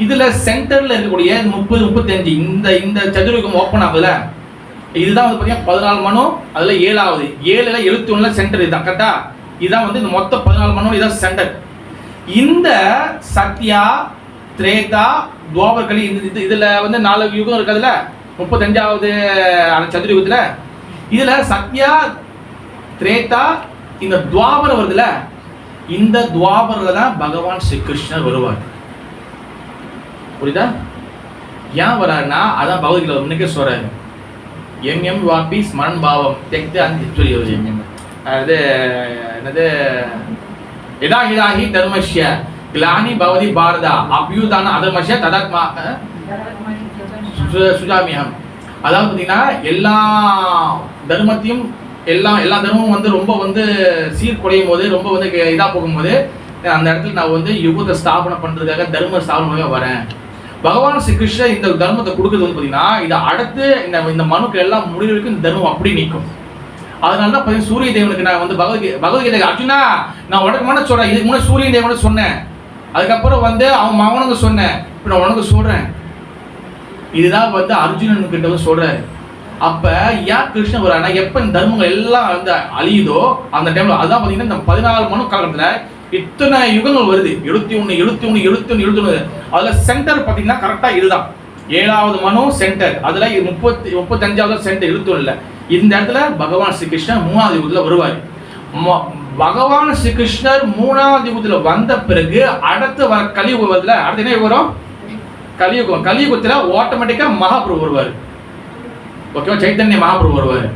இதுல சென்டர்ல இருக்கக்கூடிய 30 35 இந்த சதுரகம் ஓப்பன் ஆகுதுல, இதுதான் வந்து பார்த்தீங்கன்னா 14 மனு. அதுல 7வது 7ல 71ல சென்டர் இதுதான் கரெக்டா. இதுதான் வந்து இந்த மொத்த 14 மனு, இதான் சென்டர். இந்த சத்யா திரேதா துவாபர் கலி இதுல வந்து 4 யுகம் இருக்குதுல, 35வது அந்த சதுரயுகத்துல இதுல சத்யா திரேதா இந்த துவாபரம் வருதுல, இந்த துவாபரில் தான் பகவான் ஸ்ரீ கிருஷ்ணர் வருவார். புரியுதா? ஏன் வராருன்னா அதான் பகவத்கீதை முன்னுக்கே சொல்றாரு, எம் வாபி ஸ்மரன் பாவம் தெக்து அந்த சொல்லி அது என்னது, எதா ஹிதாஹி தர்மஷ்ய கிளானி பவதி பாரதா அபியுதான அதர்மஷ்ய ததாத்மா சுஜாமியம். அதாவது பார்த்தீங்கன்னா எல்லா தர்மத்தையும் எல்லா தர்மமும் வந்து ரொம்ப வந்து சீர்குலையும் போது, ரொம்ப வந்து இதாக போகும்போது அந்த இடத்துல நான் வந்து யுகத்தை ஸ்தாபனை பண்ணுறதுக்காக தர்ம ஸ்தாபனமாக வரேன். பகவான் ஸ்ரீ கிருஷ்ணர் இந்த தர்மத்தை கொடுக்குறது வந்து பார்த்தீங்கன்னா இதை அடுத்து இந்த மனுக்கள் எல்லாம் முடிவுக்கு இந்த தர்மம் அப்படி நிற்கும். அதனால தான் பார்த்தீங்கன்னா சூரிய தேவனுக்கு நான் வந்து பகவத்கீதை அர்ஜுனா நான் உனக்கு முன்னாடி சொல்கிறேன், இதுக்கு முன்னாடி சூரிய தேவனுக்கு சொன்னேன், அதுக்கப்புறம் வந்து அவன் மகனுக்கு சொன்னேன், இப்போ நான் உனக்கு சொல்கிறேன். இதுதான் வந்து அர்ஜுனன் கிட்ட வந்து சொல்கிறாரு. அப்போ ஏன் கிருஷ்ணன் வரானா, எப்போ இந்த தர்மங்கள் எல்லாம் வந்து அழியுதோ அந்த டைமில், அதுதான் பார்த்தீங்கன்னா இந்த 14 மனு காலத்தில் இத்தனை யுகங்கள் வருது. 71 அதில் சென்டர் பார்த்தீங்கன்னா கரெக்டாக இதுதான் 7வது மனு சென்டர். அதில் 35வது சென்டர் 71. இந்த இடத்துல பகவான் ஸ்ரீ கிருஷ்ணர் 3வது யுகத்தில் வருவார். பகவான் ஸ்ரீ கிருஷ்ணர் 3வது யுகத்தில் வந்த பிறகு அடுத்து வர கலியுகம் வருதுல, அடுத்து என்ன வரும்? கலியுகம். கலியுகத்தில் ஆட்டோமேட்டிக்காக மகாபிரபு வருவார். ஓகேவா? சைத்தன்ய மகாபிரபு வருவார்.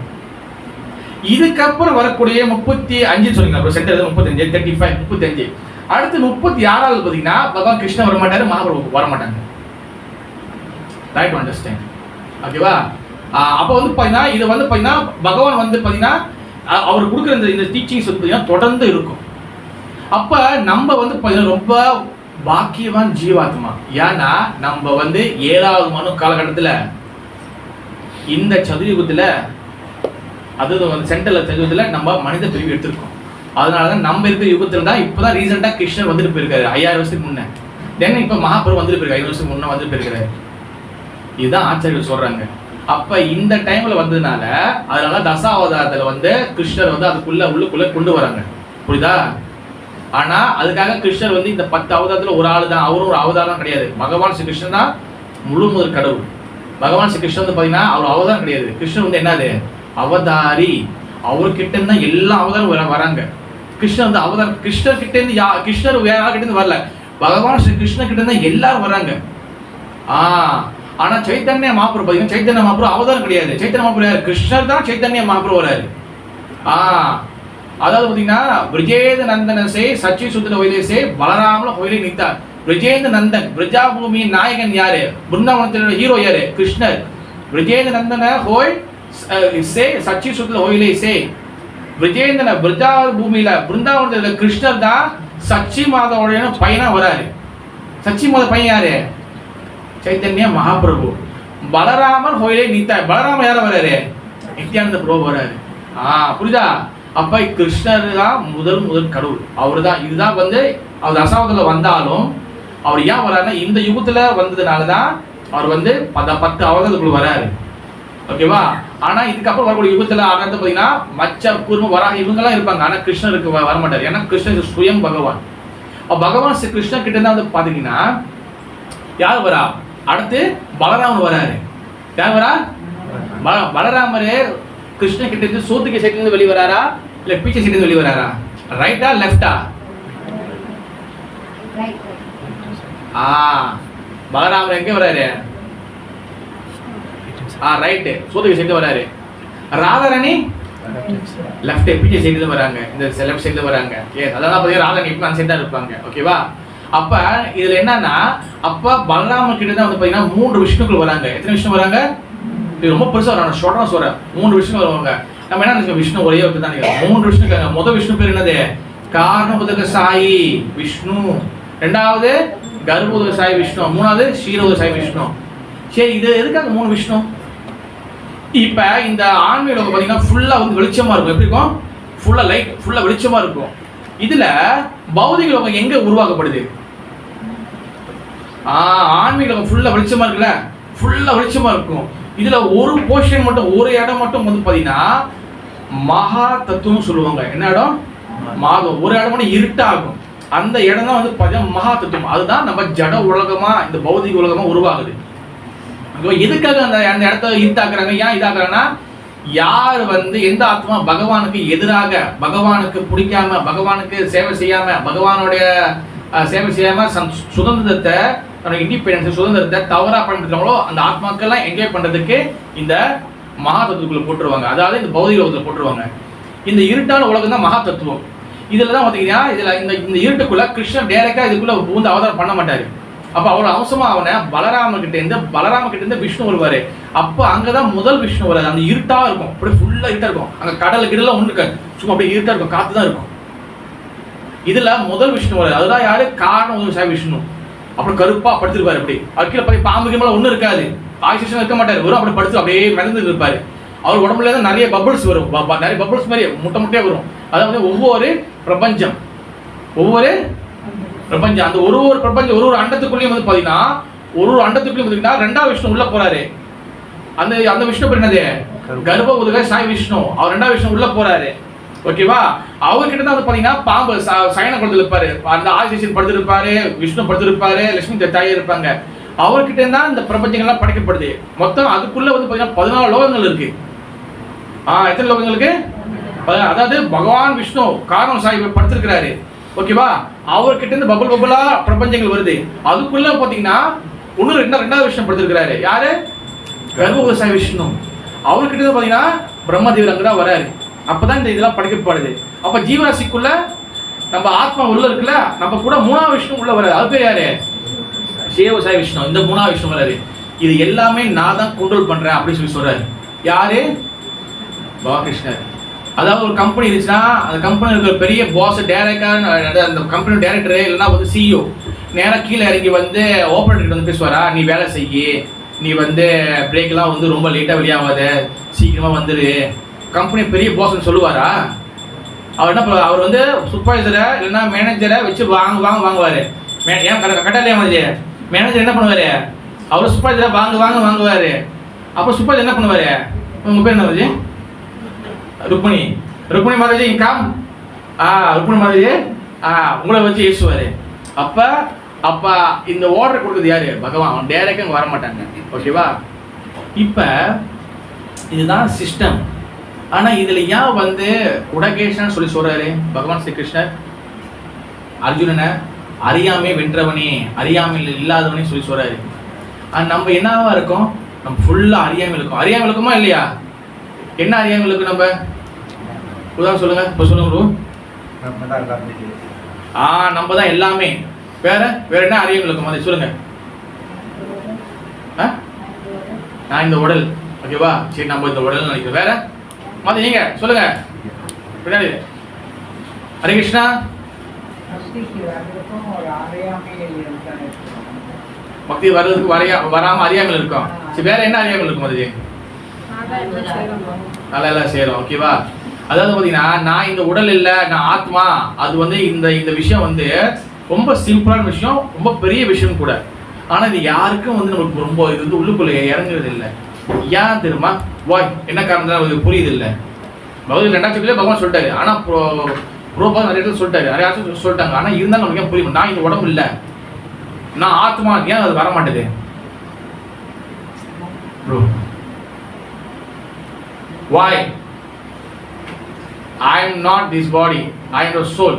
இதுக்கப்புறம் வரக்கூடிய 35 சொன்னீங்க சென்டர் 35 35 35. அடுத்து 36வது பார்த்தீங்கன்னா பகவான் கிருஷ்ணன் வர மாட்டாரு, மகாபிரபு வர மாட்டாங்க. Right to understand. ஓகேவா? அப்போ வந்து பார்த்தீங்கன்னா இது வந்து பார்த்தீங்கன்னா பகவான் வந்து பார்த்தீங்கன்னா அவர் கொடுக்குற இந்த டீச்சிங்ஸ் வந்து பார்த்தீங்கன்னா தொடர்ந்து இருக்கும். அப்போ நம்ம வந்து பார்த்தீங்கன்னா ரொம்ப பாக்கியவான் ஜீவாத்மா. ஏன்னா நம்ம வந்து 7வது மனு காலகட்டத்தில் இந்த சதுரயுகத்தில் அது வந்து சென்ட்ரல் சதுரத்தில் நம்ம மனித பிரிவு எடுத்திருக்கோம். அதனால தான் நம்ம இருக்கிற யுகத்தில் தான் இப்போ தான் ரீசெண்டாக கிருஷ்ணர் வந்துட்டு போயிருக்காரு 5000 வருஷத்துக்கு முன்னே. தென் இப்போ மகாபிரபு வந்துட்டு போயிருக்காரு 5 வருஷத்துக்கு முன்னே வந்துட்டு போயிருக்காரு. இதுதான் ஆச்சாரியர்கள் சொல்கிறாங்க. அப்போ இந்த டைமில் வந்ததுனால அதனால தசாவதாரத்தில் வந்து கிருஷ்ணர் வந்து உள்ளுக்குள்ளே கொண்டு வராங்க. புரியுதா? ஆனால் அதுக்காக கிருஷ்ணர் வந்து இந்த 10 அவதாரத்தில் ஒரு ஆள் தான், அவரும் ஒரு அவதாரம் கிடையாது. பகவான் ஸ்ரீ கிருஷ்ணன் தான் முழு முதல் கடவுள். பகவான் ஸ்ரீ கிருஷ்ணன் வந்து பார்த்தீங்கன்னா அவர் அவதாரம் கிடையாது. கிருஷ்ணன் வந்து என்னது? அவதாரி. அவர்கிட்ட இருந்து தான் எல்லா அவதாரம் வராங்க. கிருஷ்ணர் வந்து அவதாரம். கிருஷ்ணர் கிட்ட இருந்து கிருஷ்ணர் வேற யார்கிட்ட இருந்து வரல, பகவான் ஸ்ரீ கிருஷ்ணன் கிட்ட இருந்து எல்லாரும் வராங்க. ஆனா சைத்தன்ய மகாபிரபு பார்த்தீங்கன்னா சைத்தன்ய மகாபிரபு அவதாரம் கிடையாது. சைத்தன்ய மகாபிரபு யார்? கிருஷ்ணர் தான் சைத்தன்ய மகாபிரபு வராரு. அதாவது பார்த்தீங்கன்னா பிரிஜேந்திர நந்தனசே சச்சி சுந்தர ஹொயிலேசே பலராமல ஹொயிலே நித்தார். பிரிஜேந்திர நந்தன் பிரஜா பூமியின் நாயகன் யாரு? பிருந்தாவனத்தினோட ஹீரோ யாரு? கிருஷ்ணர். பிரிஜேந்திர நந்தன ஹோய் சே சச்சி சுந்தர ஹொயிலேசே. பிரிஜேந்திர பிரஜா பூமியில பிருந்தாவனத்தில் கிருஷ்ணர் தான் சச்சி மாதவோட பையனா வராரு. சச்சி மாத பையன் யாரு? சைத்தன்ய மகாபிரபு. பலராமன் ஹோயிலே நித்தார். பலராமன் யார வராரு? நித்யானந்த பிரபு வராரு. புரியுதா? அப்ப கிருஷ்ணர் தான் முதல் கடவுள். அவர் தான். இதுதான் வந்து அவர் தசாவதாரத்துல வந்தாலும் அவர் ஏன் வராருன்னா இந்த யுகத்துல வந்ததுனால தான் அவர் வந்து 10 அவதாரத்துக்குள்ள வராரு. ஓகேவா? ஆனா இதுக்கப்புறம் வரக்கூடிய யுகத்துல ஆனந்த பார்த்தீங்கன்னா மச்ச கூர்ம வராக இவங்கெல்லாம் இருப்பாங்க. ஆனா கிருஷ்ணருக்கு வர மாட்டார். ஏன்னா கிருஷ்ணர் சுயம் பகவான். பகவான் ஸ்ரீ கிருஷ்ணர் கிட்ட தான் வந்து பாத்தீங்கன்னா யார் வரா? அடுத்து பலராமன் வராரு. யார் வரா? பலராமரே கிருஷ்ண கிட்ட இருந்து சோத்துக்கு சைட்ல இருந்து வெளியே வராரா இல்ல பீச்சை சைட்ல இருந்து வெளியே வராரா? ரைட்டா லெஃப்டா? பலராமர் எங்க வராரு? ரைட் சோத்துக்கு சைட்ல வராரு. ராதாராணி லெஃப்ட் பீச்சை சைட்ல வராங்க. இந்த லெஃப்ட் சைட்ல வராங்க. அதான் பாத்தீங்கன்னா ராதாராணி இப்ப அந்த சைடு தான் இருப்பாங்க. ஓகேவா? அப்ப இதுல என்னன்னா அப்ப பலராமன் கிட்ட தான் வந்து பாத்தீங்கன்னா 3 விஷ்ணுக்கள் வராங்க. எத்தனை விஷ்ணு வராங்க? இது ரொம்ப பெருசா வராங்க. ஷார்ட்டா சொல்றேன். 3 விஷ்ணு வருவாங்க. நம்ம என்ன நினைச்சோம்? விஷ்ணு ஒரே ஒருத்தர் தான். 3 விஷ்ணு இருக்காங்க. முதல் விஷ்ணு பேர் என்னது? காரணபுதக சாயி விஷ்ணு. 2வது கர்ப்போதக சாயி விஷ்ணு. 3வது ஷீரோதக சாயி விஷ்ணு. சரி, இது எதுக்காக 3 விஷ்ணு? இப்போ இந்த ஆன்மீக உலகம் பார்த்தீங்கன்னா ஃபுல்லாக வந்து வெளிச்சமாக இருக்கும். எப்படி இருக்கும்? ஃபுல்லாக லைட், ஃபுல்லாக வெளிச்சமாக இருக்கும். இதில் பௌதிக உலகம் எங்கே உருவாக்கப்படுது? ஆன்மீக உலகம் ஃபுல்லாக வெளிச்சமாக இருக்குல்ல, ஃபுல்லாக வெளிச்சமாக இருக்கும். இதில் ஒரு போர்ஷன் மட்டும், ஒரு இடம் மட்டும் வந்து பார்த்தீங்கன்னா மகா தத்துவம் சொல்லுவாங்க. என்ன இடம்? மாதம். ஒரு இடம் மட்டும் இருட்டாகும். அந்த இடம் தான் வந்து பார்த்தீங்கன்னா மகா தத்துவம். அதுதான் நம்ம ஜட உலகமாக, இந்த பௌதிக உலகமாக உருவாகுது. எதுக்காக அந்த இடத்த இருட்டாக்குறாங்க? ஏன் இதாக்குறாங்கன்னா, யார் வந்து எந்த ஆத்மா பகவானுக்கு எதிராக, பகவானுக்கு பிடிக்காம, பகவானுக்கு சேவை செய்யாம, பகவானுடைய சேவை செய்யாம சுதந்திரத்தை, தன்னோட இண்டிபெண்டன்ஸ் சுதந்திரத்தை தவறா பயன்படுத்துறாங்களோ அந்த ஆத்மாக்கெல்லாம் என்ஜாய் பண்றதுக்கு இந்த மகா தத்துவத்துக்குள்ள போட்டுருவாங்க. அதாவது இந்த பௌதிக உலகத்தில் போட்டுருவாங்க. இந்த இருட்டான உலகம் தான் மகா தத்துவம். இதுல தான் பார்த்தீங்கன்னா, இதுல இந்த இருட்டுக்குள்ள கிருஷ்ணன் டைரக்டா இதுக்குள்ள பூந்து அவதாரம் பண்ண மாட்டாரு. அப்ப அவ்வளவு அவசரமா அவனை பலராம கிட்ட இருந்து விஷ்ணு வருவாரு. அப்ப அங்கதான் முதல் விஷ்ணு வராது. அந்த இருட்டா இருக்கும், அப்படியே ஃபுல்லா இருட்டா இருக்கும். அங்க கடல் கிடலாம் ஒண்ணு இருக்காது, சும்மா அப்படியே இருட்டா இருக்கும், காத்து தான் இருக்கும். இதுல முதல் விஷ்ணு வராது. அதுதான் யாரு? காரணம் உதவி சாய் விஷ்ணு. அப்புறம் கருப்பா படுத்திருப்பாரு. அப்படி அக்கீழ போய் பாம்பு மேல ஒண்ணு இருக்காது, ஆக்சிஜன் இருக்க மாட்டாரு, வெறும் அப்படி படுத்து அப்படியே மிதந்து இருப்பாரு. அவர் உடம்புல தான் நிறைய பபிள்ஸ் வரும், நிறைய பபிள்ஸ் மாதிரி முட்டையா வரும். அதாவது ஒவ்வொரு பிரபஞ்சம், அந்த ஒரு பிரபஞ்சம், ஒரு அண்டத்துக்குள்ளேயும் வந்து பாத்தீங்கன்னா, ஒரு அண்டத்துக்குள்ளேயும் பாத்தீங்கன்னா ரெண்டாவது விஷ்ணு உள்ள போறாரு. அந்த விஷ்ணு பேர் என்னது? கர்ப்ப உதக சாய் விஷ்ணு. அவர் ரெண்டாவது விஷ்ணு உள்ள போறாரு. ஓகேவா? அவர்கிட்ட தான் வந்து பாத்தீங்கன்னா பாம்பு சயன குளத்துல இருப்பாரு, அந்த ஆதிசேஷன் படுத்திருப்பாரு, விஷ்ணு படுத்திருப்பாரு, லட்சுமி தாய் இருப்பாங்க. அவர்கிட்ட தான் இந்த பிரபஞ்சங்கள்லாம் படைக்கப்படுது. மொத்தம் அதுக்குள்ள வந்து பாத்தீங்கன்னா 14 லோகங்கள் இருக்கு. எத்தனை லோகங்களுக்கு? அதாவது பகவான் விஷ்ணு காரணம் சாய் படுத்திருக்கிறாரு. ஓகேவா? அவர்கிட்ட இருந்து பபுளா பிரபஞ்சங்கள் வருது. அதுக்குள்ள பாத்தீங்கன்னா ரெண்டாவது விஷ்ணு படுத்திருக்கிறாரு. யாரு? கர்ப்ப சாய் விஷ்ணு. அவர்கிட்ட இருந்து பாத்தீங்கன்னா பிரம்மதேவர் அங்கதான் வராரு. அப்பதான் இந்த இதெல்லாம் படைக்கப்படுது. அப்ப ஜீவராசிக்குள்ள நம்ம ஆத்மா உள்ள இருக்குல்ல, நம்ம கூட மூணாவது விஷ்ணு உள்ள வராது. அது பேர் யாரு? சேவ சாய் விஷ்ணு. இந்த மூணாவது விஷ்ணு வராரு. இது எல்லாமே நான் தான் கண்ட்ரோல் பண்றேன் அப்படின்னு சொல்லி சொல்றாரு. யாரு? பாலகிருஷ்ணர். அதாவது ஒரு கம்பெனி இருந்துச்சுன்னா அந்த கம்பெனி இருக்கிற பெரிய பாஸ் டைரக்டர், அந்த கம்பெனி டைரக்டர் இல்லைன்னா வந்து சிஇஓ நேராக கீழே இறங்கி வந்து ஆப்பரேட்டர் வந்து பேசுவாரா, நீ வேலை செய்யி, நீ வந்து பிரேக்கெல்லாம் வந்து ரொம்ப லேட்டாக வெளியாகாத, சீக்கிரமாக வந்துடு, கம்பெனி பெரிய பாஸ்ன்னு சொல்லுவாரா? அவர் என்ன பண்ணுவார்? அவர் வந்து சூப்பர்வைசரை இல்லைன்னா மேனேஜரை வச்சு வாங்குவார். ஏன் கரெக்டாக இல்லையா மாதிரி? மேனேஜர் என்ன பண்ணுவார்? அவர் சூப்பர்வைசரை வாங்குவார். அப்போ சூப்பர்வைசர் என்ன பண்ணுவார்? உங்கள் பேர் என்ன வருது? ருக்மணி மாதாஜி காம். ருக்மணி மாதாஜி உங்களை வச்சு ஏசுவாரு. அப்ப இந்த ஆர்டர் கொடுக்குறது யாரு? பகவான். அவன் டைரக்டா வர மாட்டாங்க. ஓகேவா? இப்ப இதுதான் சிஸ்டம். ஆனா இதுல ஏன் வந்து உடகேஷன் சொல்லி சொல்றாரு பகவான் ஸ்ரீ கிருஷ்ணர்? அர்ஜுனனை அறியாமை வென்றவனே, அறியாமையில் இல்லாதவனே சொல்லி சொல்றாரு. நம்ம என்னவா இருக்கோம்? நம்ம ஃபுல்லா அறியாமை இருக்கும். அறியாமை இருக்குமா இல்லையா? என்ன அறியாமை இருக்கு? நம்ம உதாரணம் சொல்லுங்க. இப்போ சொல்லுங்க ப்ரோ. நம்ம தான் எல்லாமே. வேற என்ன அறியாமை இருக்கும்? அதை சொல்லுங்க. நான் இந்த உடல். ஓகேவா? சரி, நம்ம இந்த உடல் நினைக்கிறோம். வேற மாதிரி நீங்க சொல்லுங்க. பின்னாடி ஹரே கிருஷ்ணா. பக்தி வர்றதுக்கு வராம அறியாமல் இருக்கும். சரி, வேற என்ன அறியாமல் இருக்கும்? அது நல்லா சேரும். ஓகேவா? அதாவது பார்த்தீங்கன்னா, நான் இந்த உடல் இல்லை, நான் ஆத்மா. அது வந்து இந்த விஷயம் வந்து ரொம்ப சிம்பிளான விஷயம், ரொம்ப பெரிய விஷயம் கூட. ஆனால் இது யாருக்கும் வந்து நமக்கு ரொம்ப இது வந்து உள்ளுக்குள்ள இறங்குறது இல்லை. ஏன் தெரியுமா? வாய் என்ன காரணம் புரியுது இல்லை. பகவத் 2ஆம் சாப்டர்ல பகவான் சொல்லிட்டாரு. ஆனால் ப்ரோபா நிறைய இடத்துல சொல்லிட்டாரு, நிறைய ஆட்கள் சொல்லிட்டாங்க. ஆனால் இருந்தாலும் நமக்கு ஏன் புரியும்? நான் இந்த உடம்பு இல்லை, நான் ஆத்மா. ஏன் அது வர மாட்டேது? Why? I am not this body, I am the soul.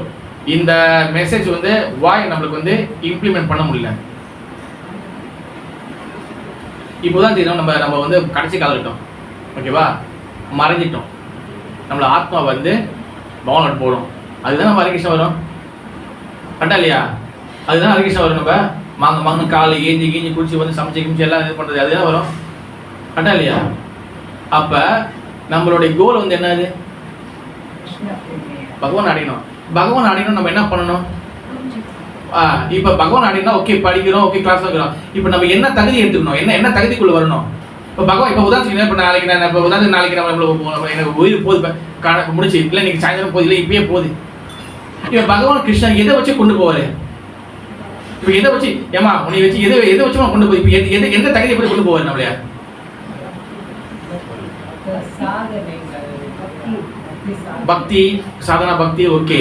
இந்த மெசேஜ் வந்து why நம்மளுக்கு வந்து இம்ப்ளிமெண்ட் பண்ண முடியல. இப்போதான் தெரியும் நம்ம வந்து கடைசி காலகட்டம். ஓகேவா? மறைஞ்சிட்டோம். நம்மள ஆத்மா வந்து பவன் போடும். அதுதான் நம்ம ஹரிகிருஷ்ணன் வரும். கரெக்டா இல்லையா? அதுதான் ஹரிகிருஷ்ணன் வரும். நம்ம மாங்க காலை கீஞ்சி குடிச்சு வந்து சமைச்சு எல்லாம் இது பண்றது அதுதான் வரும். கரெக்டா இல்லையா? அப்ப நம்மளுடைய கோல் வந்து என்னது? பகவான் அடையணும். பகவான் அடையணும். நம்ம என்ன பண்ணணும்? இப்ப பகவான் அடையணும். ஓகே, படிக்கிறோம், ஓகே, கிளாஸ் வைக்கிறோம். இப்ப நம்ம என்ன தகுதி எடுத்துக்கணும்? என்ன தகுதிக்குள்ள வரணும்? இப்போ பகவான் இப்போ உதாரணத்துக்கு இப்போ நாளைக்கு நான் இப்போ உதாரணத்துக்கு நாளைக்கு நம்ம எனக்கு உயிர் போகுது முடிச்சு இல்லை இன்னைக்கு சாயந்தரம் போகுது இல்லை இப்பயே போகுது. இப்போ பகவான் கிருஷ்ணன் எதை வச்சு கொண்டு போவாரு? இப்போ எதை வச்சு ஏமா உன்னை வச்சு எதை வச்சு கொண்டு போய் இப்போ எந்த தகுதி எப்படி கொண்டு போவாரு நம்மளையா? பக்தி சாதனா பக்தி ஓகே.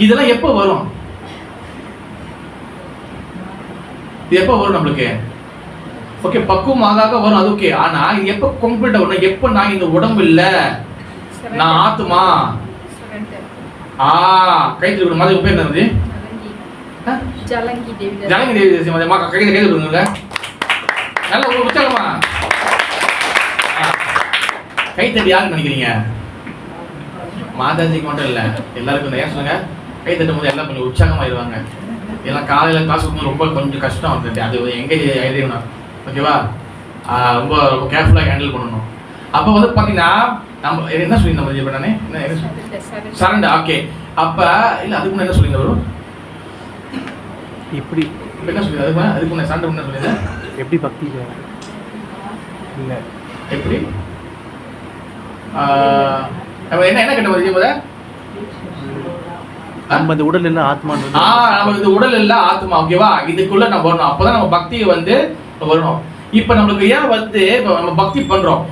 இதெல்லாம் எப்போ வரும்? இது எப்போ வரும் நம்மளுக்கு? ஓகே பக்குவமாக வரும் அது ஓகே. ஆனா இது எப்போ கம்ப்ளீட்டா வரும்? எப்போ நான் இந்த உடம்பு இல்ல நான் ஆத்மா கை தூக்கணும் மாதிரி பேர் என்னது?
ஜலங்கி தேவி
ஜலங்கி தேவி கை தூக்குங்க நல்ல ஒரு உற்சாகமா கை தட்டி யாருன்னு நினைக்கிறீங்க? மாதாஜிக்கு மட்டும் இல்லை எல்லாருக்கும் ஏன் சொல்லுங்க கை தட்டும் போது எல்லாம் கொஞ்சம் உற்சாகமாயிருவாங்க. எல்லாம் காலையில் காசு கொடுக்கும்போது ரொம்ப கொஞ்சம் கஷ்டம் வந்துட்டு அது எங்கே எழுதிடணும் ஓகேவா? ரொம்ப ரொம்ப கேர்ஃபுல்லாக ஹேண்டில் பண்ணணும். அப்போ வந்து பார்த்தீங்கன்னா நம்ம என்ன சொல்லியிருந்தோம் இப்போ நானே என்ன சரண்டா ஓகே. அப்போ இல்லை அதுக்கு முன்னே என்ன சொல்லியிருந்தேன் வரும்
இப்படி
என்ன சொல்லி அதுக்கு முன்னே சரண்டா முன்னே சொல்லியிருந்தேன்
எப்படி பக்தி இல்லை
எப்படி நம்ம என்ன என்ன கேட்ட மாதிரி போத
நம்ம இந்த உடல் இல்லை ஆத்மா
நம்ம இந்த உடல் இல்லை ஆத்மா ஓகேவா? இதுக்குள்ள நம்ம வரணும். அப்போதான் நம்ம பக்தி வந்து வரணும். இப்போ நம்மளுக்கு ஏன் வந்து இப்போ நம்ம பக்தி பண்றோம்?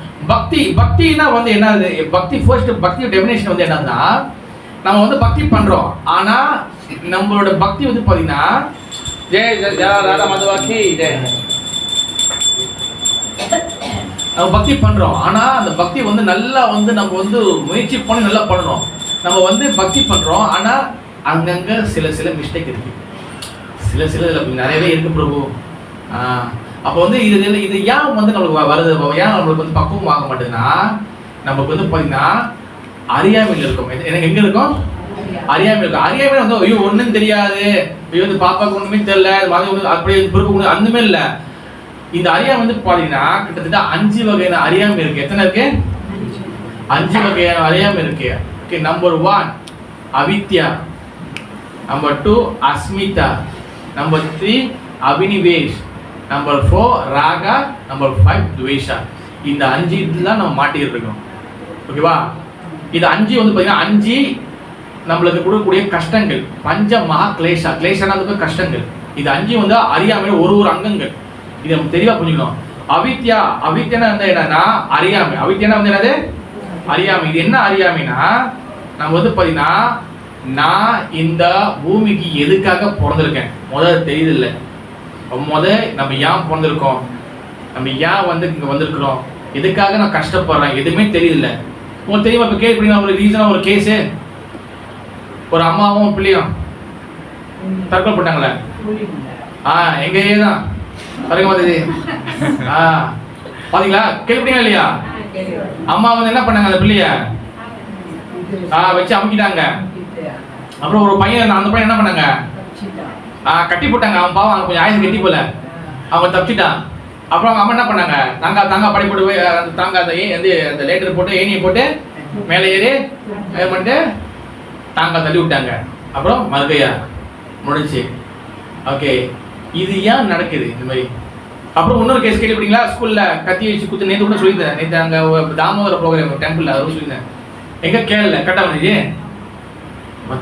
பக்தினா வந்து என்னது? பக்தி ஃபர்ஸ்ட் பக்தி டெஃபினேஷன் வந்து என்னன்னா நம்ம வந்து பக்தி பண்றோம். ஆனா நம்மளோட பக்தி வந்து பாத்தீங்கன்னா ஜெய ராதா மதுவாக்கி நம்ம பக்தி பண்றோம். ஆனா அந்த பக்தி வந்து நல்லா வந்து நம்ம வந்து முயற்சி பண்ணி நல்லா பண்ணணும். நம்ம வந்து பக்தி பண்றோம். ஆனா அங்கங்க சில மிஸ்டேக் இருக்கு. சில நிறையவே இருக்கு பிரபு. அப்போ வந்து இது ஏன் வந்து நம்மளுக்கு வருது? ஏன் நம்மளுக்கு வந்து பக்குவம் ஆக மாட்டேதுன்னா நமக்கு வந்து பார்த்தீங்கன்னா அறியாமையில் இருக்கும். எனக்கு எங்க இருக்கும்? அறியாமை இருக்கும். அறியாமை வந்து ஐயோ ஒன்றும் தெரியாது, ஐயோ வந்து பாப்பாவுக்கு ஒன்றுமே தெரியல, அப்படியே பிறகு அந்தமே இல்லை. இந்த அறியாமை வந்து பார்த்தீங்கன்னா கிட்டத்தட்ட 5 வகையான அறியாமை இருக்கு. எத்தனை இருக்கு? 5 வகையான அறியாமை இருக்கு. ஓகே, நம்பர் 1 அவித்யா, நம்பர் 2 அஸ்மிதா, நம்பர் 3 அபினிவேஷ், நம்பர் 4 ராகா, நம்பர் 5 துவேஷா. இந்த 5 இதெல்லாம் நம்ம மாட்டிக்கிட்டு இருக்கோம் ஓகேவா? இது 5 வந்து பார்த்தீங்கன்னா 5 நம்மளுக்கு கொடுக்கக்கூடிய கஷ்டங்கள். பஞ்ச மகா கிளேஷா, கிளேஷானதுக்கு கஷ்டங்கள். இது 5 வந்து அறியாமையில் ஒரு அங்கங்கள். இதை நம்ம தெளிவாக புரிஞ்சுக்கணும். அவித்யா, அவித்யானா வந்து என்னன்னா அறியாமை. அவித்யானா வந்து என்னது? அறியாமை. இது என்ன அறியாமைனா நம்ம வந்து பார்த்தீங்கன்னா நான் இந்த பூமிக்கு எதுக்காக பிறந்திருக்கேன் முதல்ல தெரியுது இல்லை. நம்ம ஏன் பிறந்திருக்கோம், நம்ம ஏன் வந்து இங்கே வந்திருக்கிறோம், எதுக்காக நான் கஷ்டப்படுறேன் எதுவுமே தெரியல. உங்களுக்கு தெரியுமா? இப்போ கேள்வி ஒரு ரீசனாக ஒரு கேஸு, ஒரு அம்மாவும் பிள்ளையும் தற்கொலை போட்டாங்களே. எங்க தான் பாருங்க மாதிரி பாத்தீங்களா? கேள்விப்பட்டீங்களா இல்லையா? அம்மா வந்து என்ன பண்ணாங்க? அந்த பிள்ளைய வச்சு அமுக்கிட்டாங்க. அப்புறம் ஒரு பையன், அந்த பையன் என்ன பண்ணாங்க? கட்டி போட்டாங்க. அவன் பாவம் கொஞ்சம் ஆயுதம் கட்டி போல அவன் தப்பிச்சிட்டான். அப்புறம் அவங்க அம்மா என்ன பண்ணாங்க? தாங்க படி போட்டு போய் தாங்க அந்த லேட்டர் போட்டு ஏனியை போட்டு மேலே ஏறி பண்ணிட்டு தாங்க தள்ளி விட்டாங்க. அப்புறம் மறுக்கையா முடிச்சு. ஓகே, இது ஏன் நடக்குது இந்த மாதிரி? அப்புறம் இன்னொரு கேஸ் கேள்விப்பட்டீங்களா? ஸ்கூல்ல கத்தி வச்சு குத்து. நேற்று கூட சொல்லியிருந்தேன். நேற்று அங்கே தாமோதர ப்ரோக்ராம் டெம்பிள் அதுவும் சொல்லியிருந்தேன். எங்க கேரள கரெக்டாக வந்துச்சு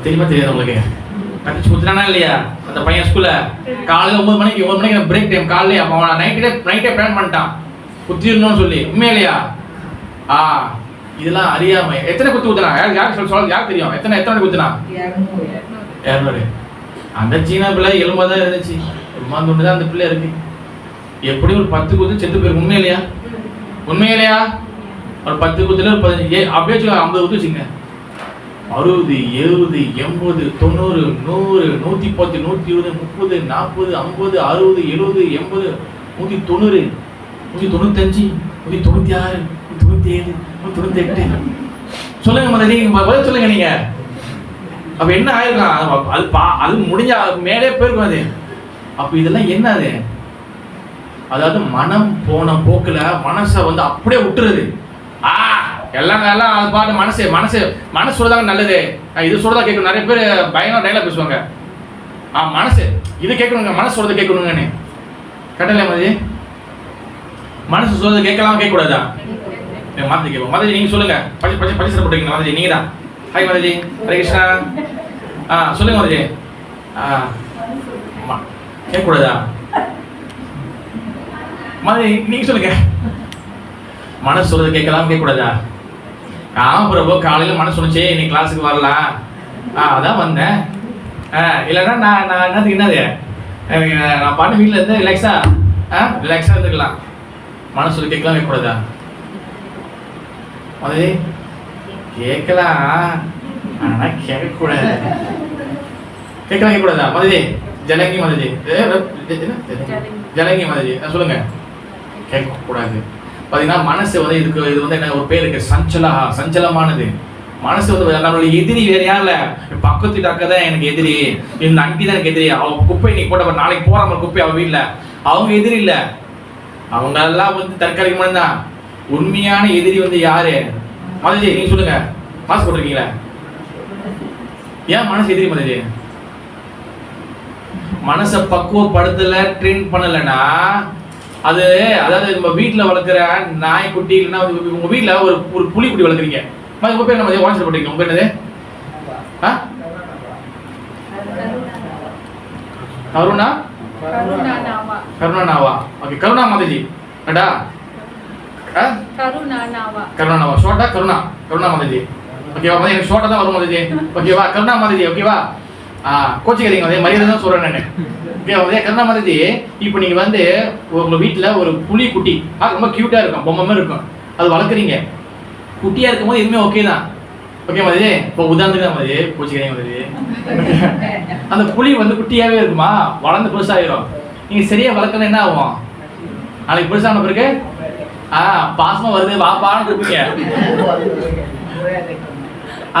தெரியுமா? தெரியாது உங்களுக்கு? கட்டிச்சு குத்துனானா இல்லையா அந்த பையன்? ஸ்கூல்ல காலையில் 9 மணிக்கு பிரேக் டைம் காலையிலே. அப்போ அவன் நைட்டே பிளான் பண்ணிட்டான் குத்திடணும்னு சொல்லி. உண்மையிலையா? இதெல்லாம் அறியாமை. எத்தனை குத்து குத்துனா? யாருக்கு தெரியும்? எத்தனை குத்துனா? 200. அந்த சீனா பிள்ளை எலும்பா தான் இருந்துச்சு. எலும்பாந்து தான் அந்த பிள்ளை இருக்கு. எப்படி ஒரு 10 குத்து செத்து போயிருக்கு. உண்மையிலையா? ஒரு 10 குத்துல ஒரு 15 அப்படியே 50 குத்து வச்சுங்க. 60, 70, 80, 90, 100, 110, 120, 30, 40, 50, 60, 70, 80, 190, 195, 196, 197, 198. சொல்லுங்க மதனி, பதில் சொல்லுங்க நீங்க. அப்ப என்ன ஆயிருக்கலாம்? அது முடிஞ்ச மேலே போயிருக்கும் அது. அப்ப இதெல்லாம் என்ன? அது அதாவது மனம் போன போக்குல மனசை வந்து அப்படியே விட்டுறது. எல்லாம் அது பாட்டு மனசு சொல்றதாங்க நல்லது. இது சொல்றதா கேட்கணும். நிறைய பேர் பயங்கர டைலாக் பேசுவாங்க. மனசு இது கேட்கணுங்க, மனசு சொல்றதை கேட்கணுங்கன்னு. கட்டல மாதிரி மனசு சொல்றது கேட்கலாம் கேட்கக்கூடாதா? மாத்தி கேட்போம். மாதாஜி நீங்க சொல்லுங்க. பரிசு போட்டுருக்கீங்க மாதாஜி, நீங்க தான். ஹாய் மாதாஜி, ஹரே கிருஷ்ணா. சொல்லுங்க மாதாஜி. கேட்கக்கூடாதா? மாதாஜி நீங்க சொல்லுங்க. மனசு சொல்றது கேட்கலாம் கேட்கக்கூடாதா? பிரபு காலையில மனசு சொன்னிச்சு இன்னைக்கு கிளாஸுக்கு வரலாம், அதான் வந்தேன். இல்லைன்னா நான் என்னது நான் பாட்டு வீட்டில் இருந்து ரிலாக்ஸாக இருந்துக்கலாம். மனசு சொல்லி கேட்கலாம் கேட்கக்கூடாதா? அது கேட்கலாம் ஆனா கேட்கக்கூடாது. கேட்கலாம் கேட்கக்கூடாதா? மதுஜி ஜலங்கி மதுஜி ஜலங்கி மதுஜி சொல்லுங்க. கேட்கக்கூடாது. பார்த்தீங்கன்னா மனசு வந்து இது வந்து என்ன ஒரு பேர் இருக்கு, சஞ்சலமானது. மனசு வந்து நம்மளுடைய எதிரி வேற யாரும் இல்ல, பக்கத்து வீட்டு தான் எனக்கு எதிரி, இந்த அண்டி தான் எனக்கு எதிரி. அவ குப்பை இன்னைக்கு போட்ட நாளைக்கு போறாம குப்பை அவ வீட்டுல, அவங்க எதிரி இல்ல, அவங்க எல்லாம் வந்து தற்காலிகமான தான். உண்மையான எதிரி வந்து யாரு? மதுஜி நீங்க சொல்லுங்க. மாஸ்க் போட்டிருக்கீங்களா? ஏன் மனசு எதிரி மதுஜி? மனசை பக்குவப்படுத்தல, ட்ரெயின் பண்ணலன்னா அது, அதாவது நம்ம வீட்டுல வளர்க்குற நாய்க்குட்டி இல்லைன்னா உங்க வீட்டுல ஒரு புலிக்குட்டி வளர்க்குறீங்க. உங்க பேர் என்ன வாட்ஸ்அப் போட்டீங்க? உங்க பேர் என்னது? கருணாநாவா. ஓகே, கருணா மாதாஜி. அடா கருணாநாவா ஷார்ட்டா கருணா மாதாஜி. ஓகேவா மாதாஜி? எனக்கு ஷார்ட்டா தான் வரும் மாதாஜி. ஓகேவா? கருணா மாதாஜி. ஓகேவா? கோச்சிக்கிறீங்க மாதாஜி, மரியாதை தான் சொல்றேன் நான். ஓகே கருணா மாதாஜி, இப்போ நீங்க வந்து உங்க வீட்டுல ஒரு புலி குட்டி ரொம்ப கியூட்டா இருக்கும், பொம்மை மாதிரி இருக்கும், அது வளர்க்குறீங்க. குட்டியா இருக்கும் போது எதுவுமே ஓகே தான். ஓகே மாதாஜி? இப்போ உதாரணத்துக்கு தான் மாதாஜி, கோச்சிக்கிறீங்க மாதாஜி. அந்த புலி வந்து குட்டியாவே இருக்குமா, வளர்ந்து பெருசாயிரும். நீங்க சரியா வளர்க்கல என்ன ஆகும்? நாளைக்கு பெருசான பிறகு பாசமா வருது வாப்பான்னு இருப்பீங்க.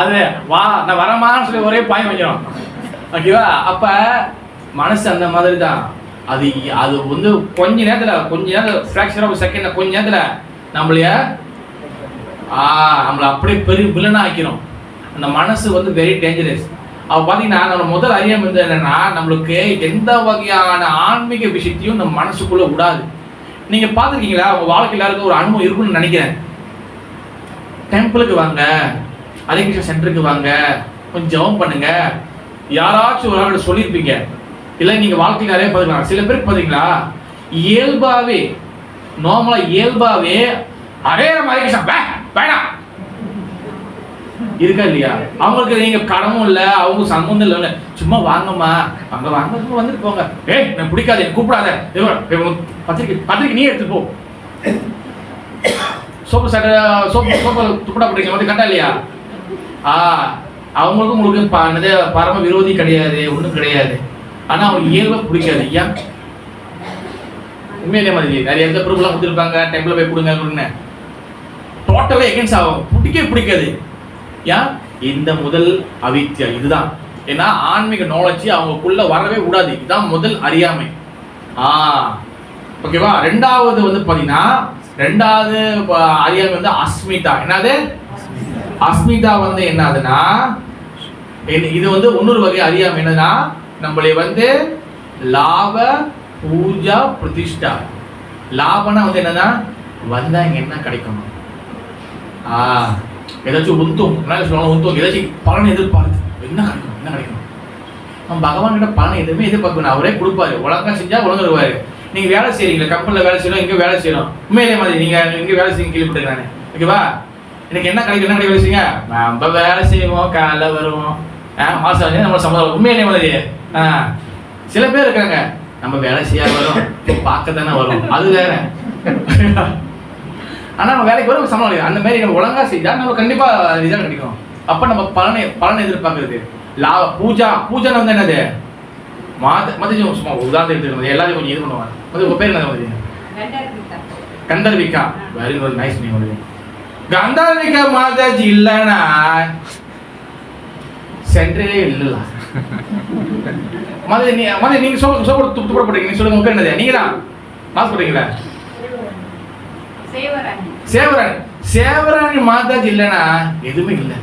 அது வா நான் வரமான்னு சொல்லி ஒரே பாயம் வைக்கிறோம். ஓகேவா? அப்ப மனசு அந்த மாதிரி தான். அது வந்து கொஞ்ச நேரத்துல ஃபிராக்ஷன் ஆஃப் செகண்ட்ல கொஞ்ச நேரத்துல நம்மள அப்படியே பெரிய வில்லனா ஆக்கிறோம். அந்த மனசு வந்து வெரி டேஞ்சரஸ். அவ பாத்தீங்கன்னா நம்ம முதல் அறியாம இருந்தது என்னன்னா, நம்மளுக்கு எந்த வகையான ஆன்மீக விஷயத்தையும் நம்ம மனசுக்குள்ள விடாது. நீங்க பாத்துருக்கீங்களா? உங்க வாழ்க்கை எல்லாருக்கும் ஒரு அனுபவம் இருக்குன்னு நினைக்கிறேன். டெம்பிளுக்கு வாங்க, ஹரே கிருஷ்ணா சென்டருக்கு வாங்க, கொஞ்சம் ஜெபம் பண்ணுங்க, யாராச்சும் ஒரு ஆள் சொல்லியிருப்பீங்க. இல்லை நீங்க வாழ்க்கையில் நிறைய பாத்துக்கலாம். சில பேருக்கு பாத்தீங்களா இயல்பாவே நார்மலா இயல்பாவே ஹரே கிருஷ்ணா வேணாம் இருக்கா இல்லையா? அவங்களுக்கு நீங்க கடமும் இல்லை, அவங்க சம்பந்தம் இல்லை, சும்மா வாங்கம்மா அங்க வாங்க வந்துட்டு போங்க. எனக்கு பிடிக்காது, எனக்கு கூப்பிடாத, பத்திரிக்கை நீ எடுத்து போ. சோப்பு துப்படா போட்டீங்க வந்து கட்டா இல்லையா? அவங்களுக்கும் உங்களுக்கு பரம விரோதி கிடையாது, ஒன்றும் கிடையாது. ஆனா அவங்க இயல்பா பிடிக்காது. ஐயா உண்மையிலே மாதிரி நிறைய எந்த ப்ரூஃப்லாம் கொடுத்துருப்பாங்க, டெம்பிள் போய் கொடுங்க, டோட்டலாக எகென்ஸ்ட் ஆகும், பிடிக்காது. ஏன்? இந்த முதல் அவித்யா இதுதான். ஏன்னா ஆன்மீக நாலேஜ் அவங்களுக்குள்ள வரவே கூடாது. இதுதான் முதல் அறியாமை. ஓகேவா? ரெண்டாவது வந்து பாத்தீங்கன்னா, ரெண்டாவது அறியாமை வந்து அஸ்மிதா. என்னது அஸ்மிதா? வந்து என்னதுன்னா, இது வந்து இன்னொரு வகை அறியாமை. என்னன்னா, நம்மளை வந்து லாப பூஜா பிரதிஷ்டா. லாபனா வந்து என்னன்னா, வந்தா இங்க என்ன கிடைக்கணும், ஏதாச்சும் உந்தும் உந்தும், ஏதாச்சும் பலன் எதிர்பார்த்து என்ன கிடைக்கும். நம்ம பகவான் கிட்ட பலன் எதுவுமே எதிர்பார்க்கணும், அவரே கொடுப்பாரு. ஒழுங்கா செஞ்சா ஒழுங்கா வருவாரு. நீங்க வேலை செய்றீங்களா, கம்பெனில வேலை செய்யணும், இங்க வேலை செய்யணும். உண்மையிலே மாதிரி நீங்க இங்க வேலை செய்ய கேள்விப்பட்டிருக்கேன் நானு. ஓகேவா? எனக்கு என்ன கிடைக்கும் வேலை செய்யுங்க, நம்ம வேலை செய்வோம், காலைல வருவோம், மாசம் நம்ம சம்பளம். உண்மையிலே மாதிரி சில பேர் இருக்காங்க, நம்ம வேலை செய்ய வரும், பார்க்க தானே வரும், அது வேற. ஆனா நம்ம வேலைக்கு வரும், சம்பளம். அந்த மாதிரி நம்ம ஒழுங்கா செய்தா நம்ம கண்டிப்பா ரிசல்ட் கிடைக்கும். அப்ப நம்ம பலனை எதிர்பார்க்கறது. பூஜா வந்து என்னது? மதிஜி சும்மா உதாரணம் எடுத்துக்கணும், எல்லாத்தையும் கொஞ்சம் இது பண்ணுவாங்க. உங்க பேர் என்ன மதிஜி? Gandharvika. Very good, nice name மதிஜி. கந்தர்விகா மாதாஜி இல்லைன்னா சென்டரே இல்ல. மதிஜி நீங்க துப்படப்படுறீங்க, நீங்க சொல்லுங்க உங்க பேர் என்னது? நீங்க தான் மாஸ் போடுறீங்களா? சேவராணி மாதாஜி இல்லைன்னா எதுவுமே இல்லை.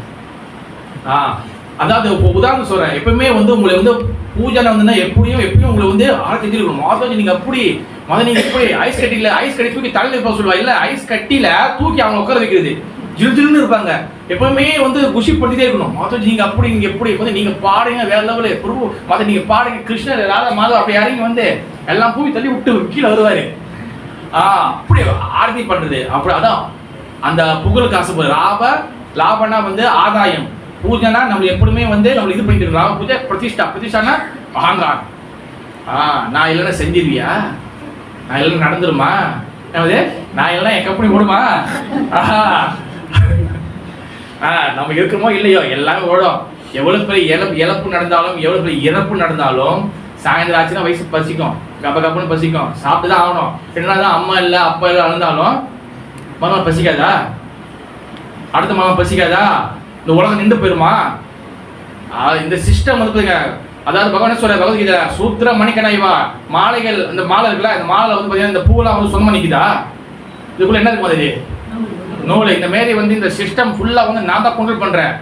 அதாவது உதாரணம் சொல்றேன், எப்பவுமே வந்து உங்களை வந்து பூஜை வந்து எப்படியும் உங்களை வந்து ஆரத்தி இருக்கணும். மாதாஜி நீங்க அப்படி நீங்க எப்படி ஐஸ் கட்டி தூக்கி தலையில இருப்பா சொல்லுவா, இல்ல ஐஸ் கட்டியில தூக்கி அவங்க உட்கார வைக்கிறது. ஜில்ஜில்னு இருப்பாங்க, எப்பவுமே வந்து குஷி பண்ணிட்டே இருக்கணும். மாதாஜி நீங்க அப்படி நீங்க எப்படி வந்து நீங்க பாடுங்க வேற லெவலு பிரபு, மாதா நீங்க பாடுங்க கிருஷ்ணர் ராதா மாதவ அப்படி இறங்கி வந்து எல்லாம் பூவி தள்ளி விட்டு கீழே வருவாரு. அப்படி ஆரத்தி பண்றது அப்படி. அதான் அந்த புகழுக்கு ஆசைப்படுற லாபனா வந்து ஆதாயம், பூஜைனா நம்ம எப்பவுமே வந்து நம்ம இது பண்ணிட்டு இருக்கோம். பூஜை பிரதிஷ்டானா அகங்காரம். நான் இல்லைன்னா செஞ்சிருவியா, நான் இல்லைன்னா நடந்துருமா, நான் இல்லைன்னா என் கம்பெனி ஓடுமா, நம்ம இருக்கிறோமோ இல்லையோ எல்லாமே ஓடும். எவ்வளவு பெரிய இழப்பு நடந்தாலும் எவ்வளவு பெரிய இறப்பு நடந்தாலும் சாயந்தரம் ஆச்சுன்னா வயசு பசிக்கும், கப்பன்னு பசிக்கும், சாப்பிட்டுதான் ஆகணும். என்னதான் அம்மா இல்லை அப்பா இல்லை அழுந்தாலும் மருமகன் பசிக்காதா, அடுத்த மகன் பசிக்காதா, இந்த உலகம் நின்று போயிருமா? இந்த சிஸ்டம் வந்து அதாவது பகவான் சொல்ற பகவத்கீதை சூத்திர மணிக்கணாய்வா மாலைகள், இந்த மாலை இருக்குல்ல, இந்த மாலை வந்து பார்த்தீங்கன்னா இந்த பூவெல்லாம் வந்து சொந்தமா நிற்குதா, இதுக்குள்ள என்ன இருக்கும் அது நூல். இந்த மாரி வந்து இந்த சிஸ்டம் ஃபுல்லா வந்து நான் தான் கண்ட்ரோல் பண்றேன்.